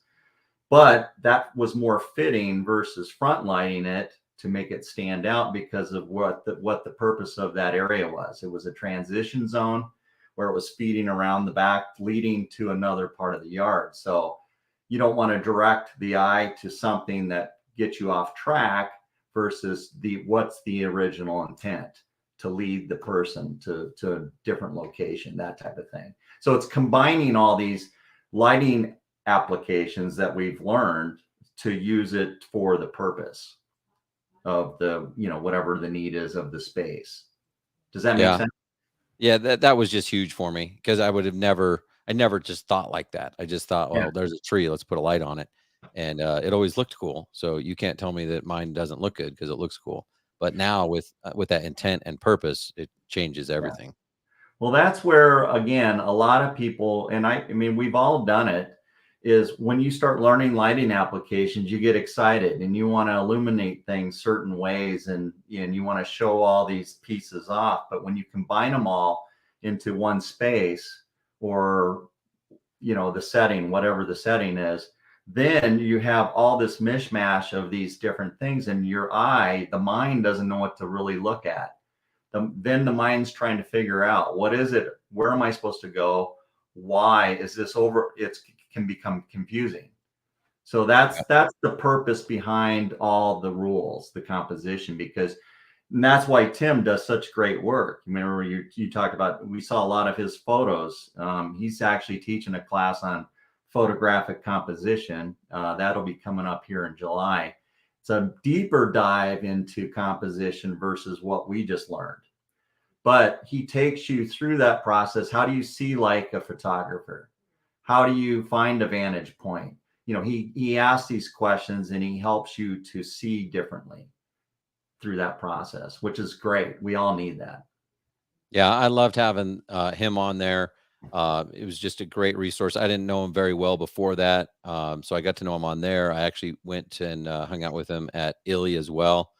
But that was more fitting versus front lighting it to make it stand out because of what the purpose of that area was. It was a transition zone where it was feeding around the back, leading to another part of the yard. So you don't want to direct the eye to something that gets you off track versus what's the original intent to lead the person to a different location, that type of thing. So it's combining all these lighting applications that we've learned to use it for the purpose of whatever the need is of the space. Does that make sense? Yeah, that was just huge for me, because I never just thought like that. I just thought, well, there's a tree, let's put a light on it. And it always looked cool. So you can't tell me that mine doesn't look good because it looks cool. But now with that intent and purpose, it changes everything. Well, that's where, again, a lot of people, and I mean, we've all done it, is when you start learning lighting applications, you get excited and you want to illuminate things certain ways, and you want to show all these pieces off. But when you combine them all into one space, or, the setting, whatever the setting is, then you have all this mishmash of these different things, and the mind doesn't know what to really look at. Then the mind's trying to figure out, what is it? Where am I supposed to go? Why is this over? It can become confusing. So that's the purpose behind all the rules, the composition, and that's why Tim does such great work. Remember, you talked about, we saw a lot of his photos. He's actually teaching a class on photographic composition. That'll be coming up here in July. It's a deeper dive into composition versus what we just learned. But he takes you through that process. How do you see like a photographer? How do you find a vantage point? You know, he asks these questions and he helps you to see differently through that process, which is great. We all need that. Yeah, I loved having him on there. It was just a great resource. I didn't know him very well before that, so I got to know him on there. I actually went and hung out with him at Illy as well.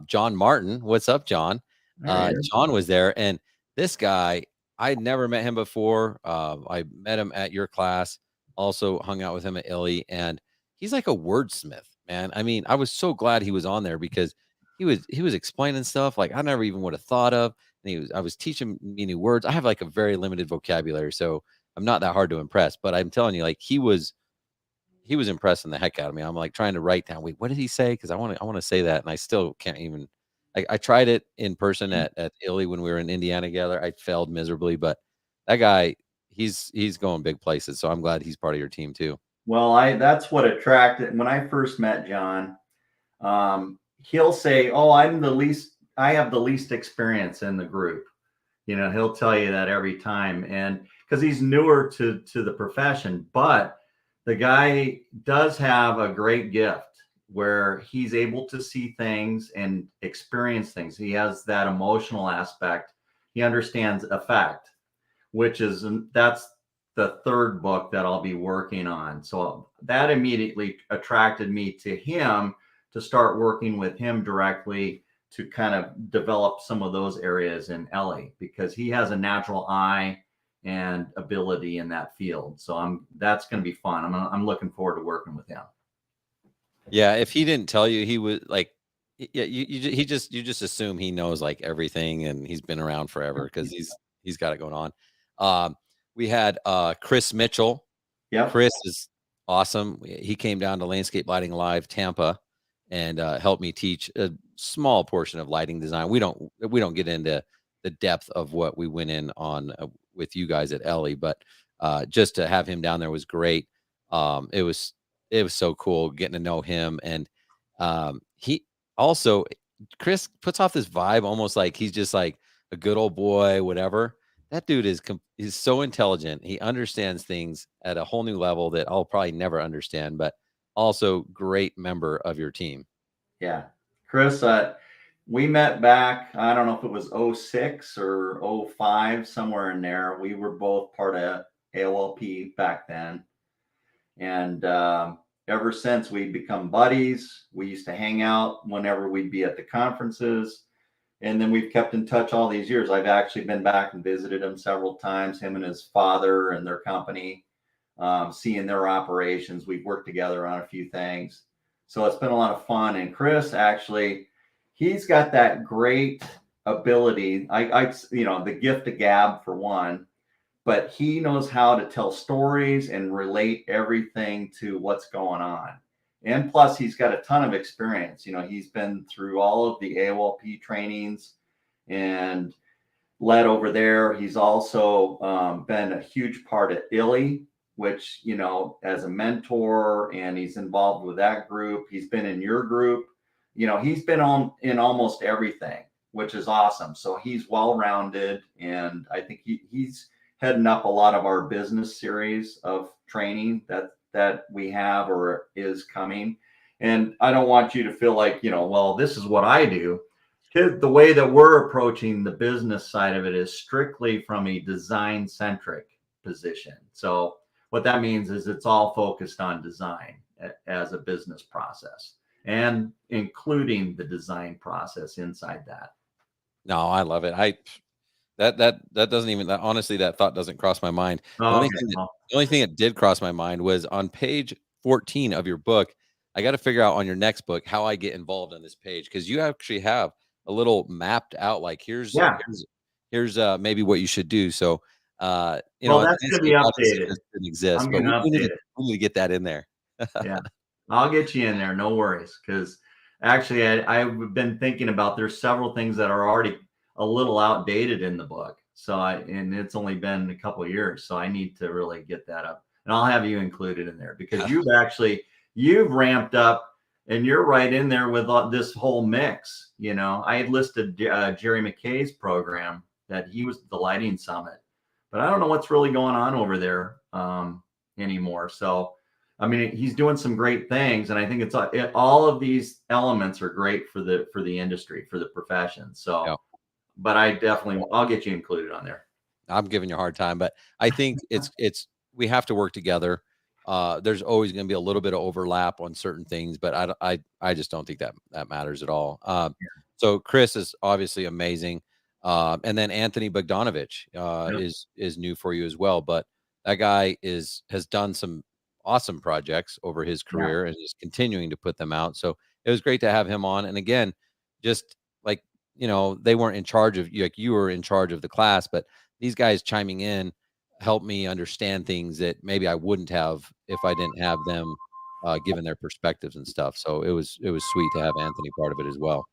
John Martin, what's up, John? John was there, and this guy, I'd never met him before. I met him at your class, also hung out with him at Illy, and he's like a wordsmith, man. I mean, I was so glad he was on there because he was explaining stuff like I never even would have thought of. And I was teaching me new words. I have like a very limited vocabulary, so I'm not that hard to impress. But I'm telling you, like he was impressing the heck out of me. I'm like trying to write down, wait, what did he say? Because I want to say that, and I still can't even. I tried it in person at Illy when we were in Indiana together. I failed miserably, but that guy, he's going big places. So I'm glad he's part of your team too. Well, that's what attracted when I first met John. He'll say, "Oh, I have the least experience in the group." You know, he'll tell you that every time, and because he's newer to the profession, but the guy does have a great gift where he's able to see things and experience things. He has that emotional aspect. He understands effect, that's the third book that I'll be working on. So that immediately attracted me to him to start working with him directly to kind of develop some of those areas in Ellie, because he has a natural eye and ability in that field. So that's going to be fun. I'm looking forward to working with him. Yeah, if he didn't tell you, he was like, yeah, you just assume he knows like everything and he's been around forever because he's got it going on. We had Chris Mitchell. Yeah, Chris is awesome. He came down to Landscape Lighting Live Tampa and helped me teach a small portion of lighting design. We don't get into the depth of what we went in on with you guys at Ellie, but just to have him down there was great. It was so cool getting to know him, and he also Chris puts off this vibe almost like he's just like a good old boy, whatever. That dude is so intelligent. He understands things at a whole new level that I'll probably never understand, but also great member of your team. Yeah. Chris, we met back, I don't know if it was 06 or 05, somewhere in there. We were both part of AOLP back then. And ever since we've become buddies, we used to hang out whenever we'd be at the conferences. And then we've kept in touch all these years. I've actually been back and visited him several times, him and his father and their company, seeing their operations. We've worked together on a few things. So it's been a lot of fun. And Chris, actually, he's got that great ability. The gift of gab for one, but he knows how to tell stories and relate everything to what's going on. And plus, he's got a ton of experience. You know, he's been through all of the AOLP trainings and led over there. He's also been a huge part at Illy, which, you know, as a mentor, and he's involved with that group. He's been in your group. You know, he's been in almost everything, which is awesome. So he's well-rounded, and I think he's heading up a lot of our business series of training that we have or is coming. And I don't want you to feel like, you know, well, this is what I do. The way that we're approaching the business side of it is strictly from a design-centric position. So what that means is it's all focused on design as a business process, and including the design process inside that. No, I love it. That doesn't even, honestly, that thought doesn't cross my mind. The only thing that did cross my mind was on page 14 of your book. I got to figure out on your next book how I get involved on this page, because you actually have a little mapped out, like here's maybe what you should do. So that's going to be updated. Didn't exist, but we need to get that in there. Yeah, I'll get you in there. No worries, because actually I've been thinking about, there's several things that are already a little outdated in the book. So and it's only been a couple of years, so I need to really get that and I'll have you included in there because you've ramped up and you're right in there with this whole mix. You know, I had listed Jerry McKay's program that he was at the Lighting Summit, but I don't know what's really going on over there anymore. So, I mean, he's doing some great things, and I think all of these elements are great for the industry, for the profession. So, Yeah. but I'll get you included on there. I'm giving you a hard time, but I think we have to work together. There's always going to be a little bit of overlap on certain things, but I just don't think that matters at all. So Chris is obviously amazing. And then Anthony Bogdanovich is new for you as well, but that guy has done some awesome projects over his career and is continuing to put them out. So it was great to have him on. And again, just like, you know, they weren't in charge of, like you were in charge of the class, but these guys chiming in helped me understand things that maybe I wouldn't have if I didn't have them given their perspectives and stuff. So it was sweet to have Anthony part of it as well.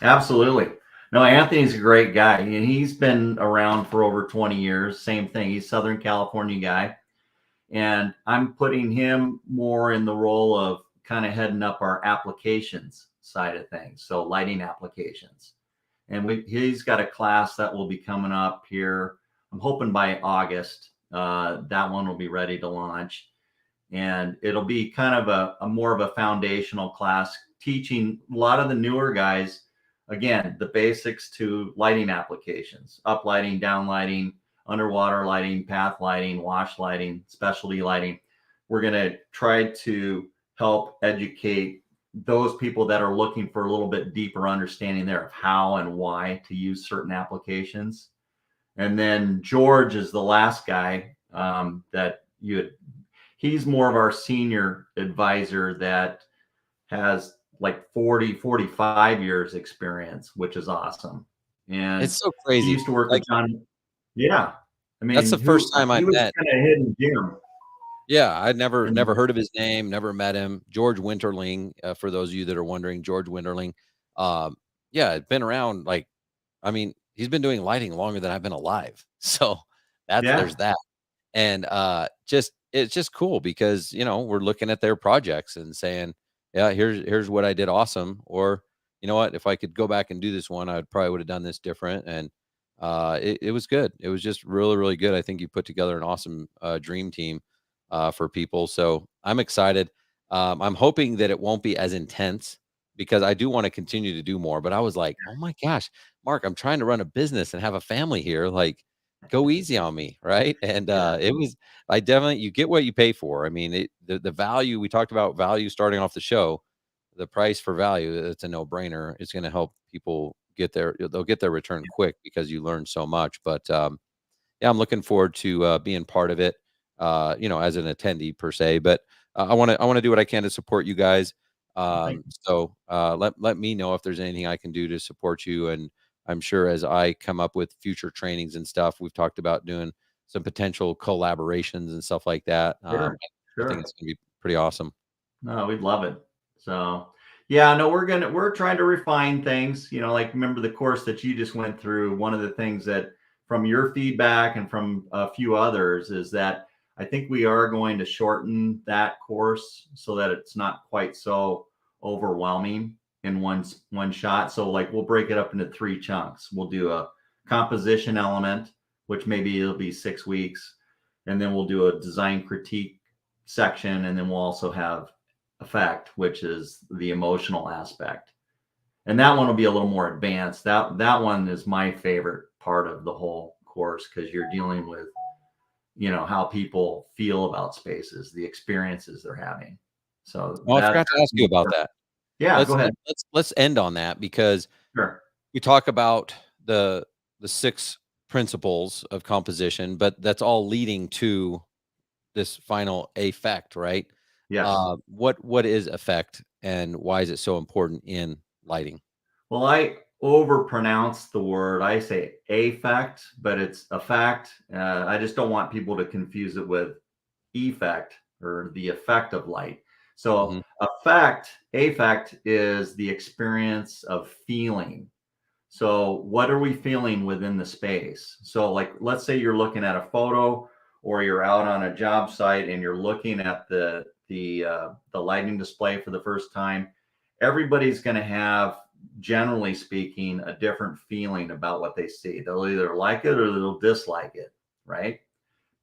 Absolutely. No, Anthony's a great guy, and he's been around for over 20 years. Same thing. He's Southern California guy. And I'm putting him more in the role of kind of heading up our applications side of things. So lighting applications. And he's got a class that will be coming up here. I'm hoping by August, that one will be ready to launch. And it'll be kind of a more of a foundational class, teaching a lot of the newer guys, again, the basics to lighting applications, up lighting, down lighting, underwater lighting, path lighting, wash lighting, specialty lighting. We're going to try to help educate those people that are looking for a little bit deeper understanding there of how and why to use certain applications. And then George is the last guy he's more of our senior advisor that has like 45 years experience, which is awesome. And it's so crazy. He used to work with John. Yeah. I mean, that's the first time I met. Kind of hidden gem. Yeah, I'd never heard of his name, never met him. George Winterling, for those of you that are wondering, George Winterling. It's been around he's been doing lighting longer than I've been alive. So there's that. And it's just cool because, you know, we're looking at their projects and saying, yeah, here's what I did awesome. Or, you know what, if I could go back and do this one, I probably would have done this different. And it was good. It was just really, really good. I think you put together an awesome dream team for people. So I'm excited. I'm hoping that it won't be as intense because I do want to continue to do more. But I was like, oh my gosh, Mark, I'm trying to run a business and have a family here. Like, go easy on me, right? And you get what you pay for. I mean, the value, we talked about value starting off the show, the price for value, it's a no-brainer. It's going to help people they'll get their return quick because you learn so much. But I'm looking forward to being part of it, as an attendee per se. But I want to do what I can to support you guys. So let me know if there's anything I can do to support you. And I'm sure as I come up with future trainings and stuff, we've talked about doing some potential collaborations and stuff like that. Sure. I think it's going to be pretty awesome. No, we'd love it. So yeah, no, we're trying to refine things, you know, like remember the course that you just went through. One of the things that from your feedback and from a few others is that I think we are going to shorten that course so that it's not quite so overwhelming in one shot. So like we'll break it up into 3 chunks. We'll do a composition element, which maybe it'll be 6 weeks. And then we'll do a design critique section. And then we'll also have effect, which is the emotional aspect. And that one will be a little more advanced. That one is my favorite part of the whole course because you're dealing with, you know, how people feel about spaces, the experiences they're having. So I forgot to ask you about that. Yeah, go ahead. Let's end on that because we talk about the 6 principles of composition, but that's all leading to this final effect, right? Yeah. What is effect and why is it so important in lighting? Well, I overpronounce the word. I say affect, but it's effect. I just don't want people to confuse it with effect or the effect of light. So affect is the experience of feeling. So what are we feeling within the space? So like, let's say you're looking at a photo or you're out on a job site and you're looking at the lighting display for the first time, everybody's going to have, generally speaking, a different feeling about what they see. They'll either like it or they'll dislike it, right?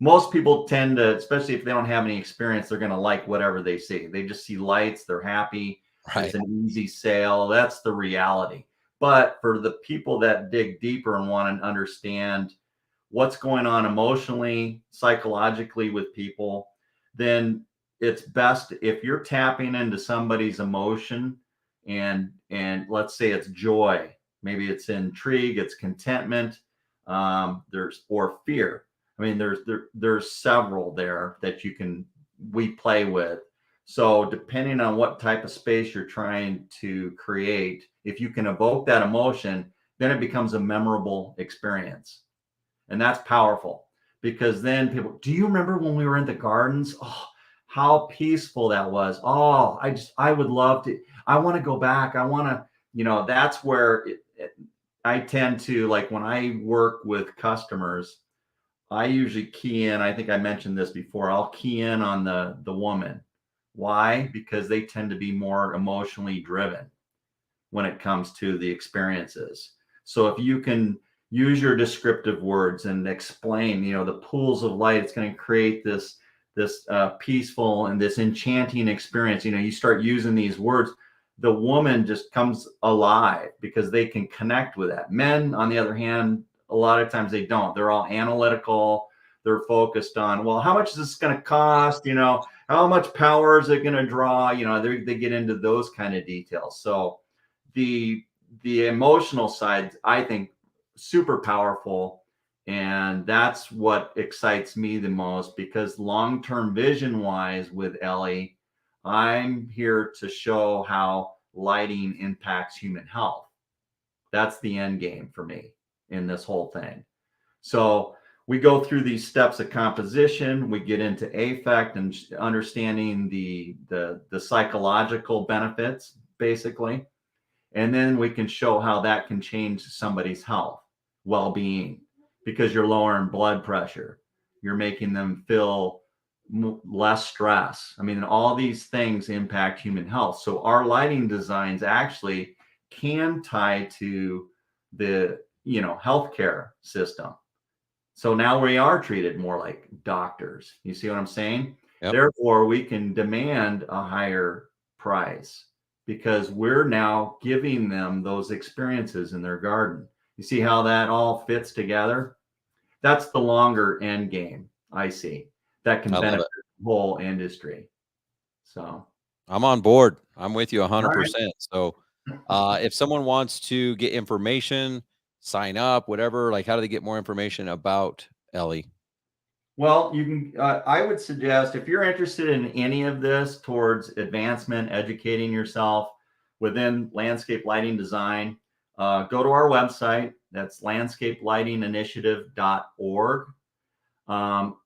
Most people tend to, especially if they don't have any experience, they're going to like whatever they see. They just see lights, they're happy. Right. It's an easy sale. That's the reality. But for the people that dig deeper and want to understand what's going on emotionally, psychologically with people, then it's best if you're tapping into somebody's emotion and let's say it's joy, maybe it's intrigue, it's contentment, or fear. I mean, there's several there that we play with. So depending on what type of space you're trying to create, if you can evoke that emotion, then it becomes a memorable experience. And that's powerful, because then people, do you remember when we were in the gardens? Oh, how peaceful that was. Oh, I would love to, I want to go back. I want to, that's where I tend to, like, when I work with customers, I usually key in. I think I mentioned this before. I'll key in on the woman. Why? Because they tend to be more emotionally driven when it comes to the experiences. So if you can use your descriptive words and explain, the pools of light, it's going to create this peaceful and this enchanting experience. You start using these words, the woman just comes alive because they can connect with that. Men, on the other hand, a lot of times they don't. They're all analytical. They're focused on, well, how much is this going to cost? How much power is it going to draw? They get into those kind of details. So the emotional side, I think, super powerful. And that's what excites me the most, because long-term vision wise with Ellie, I'm here to show how lighting impacts human health. That's the end game for me in this whole thing. So we go through these steps of composition. We get into affect and understanding the psychological benefits, basically. And then we can show how that can change somebody's health, well-being, because you're lowering blood pressure. You're making them feel less stress. I mean, all these things impact human health. So our lighting designs actually can tie to the, healthcare system. So now we are treated more like doctors. You see what I'm saying? Yep. Therefore, we can demand a higher price because we're now giving them those experiences in their garden. You see how that all fits together? That's the longer end game I see that can benefit the whole industry. So I'm on board. I'm with you 100%. Right. So if someone wants to get information, sign up, whatever, like, how do they get more information about Ellie? Well, you can, I would suggest, if you're interested in any of this towards advancement, educating yourself within landscape lighting design, go to our website. That's landscapelightinginitiative.org.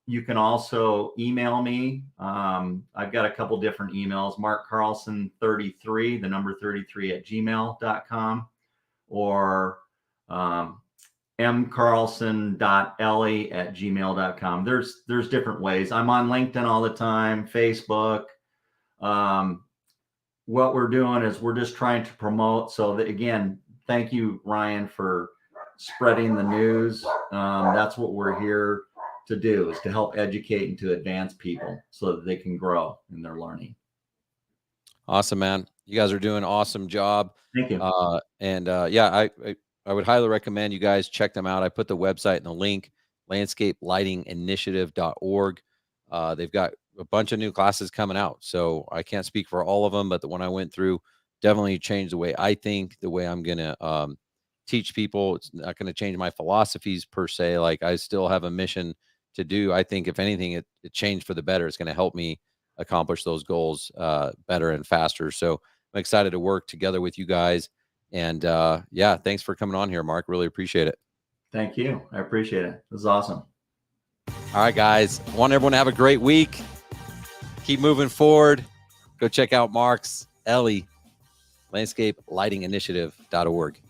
You can also email me. I've got a couple different emails, Mark Carlson 33, the number 33 at gmail.com, or mcarlson.ellie@gmail.com. There's different ways. I'm on LinkedIn all the time, Facebook. What we're doing is we're just trying to promote. So that, again, thank you, Ryan, for spreading the news. That's what we're here to do, is to help educate and to advance people so that they can grow in their learning. Awesome, man. You guys are doing an awesome job. Thank you. I would highly recommend you guys check them out. I put the website in the link, landscapelightinginitiative.org. They've got a bunch of new classes coming out. So I can't speak for all of them, but the one I went through definitely changed the way I think, the way I'm going to teach people. It's not going to change my philosophies per se. Like, I still have a mission to do. I think if anything, it changed for the better. It's going to help me accomplish those goals better and faster. So I'm excited to work together with you guys. And thanks for coming on here, Mark. Really appreciate it. Thank you. I appreciate it. This is awesome. All right, guys. I want everyone to have a great week. Keep moving forward. Go check out Mark's Ellie, landscapelightinginitiative.org.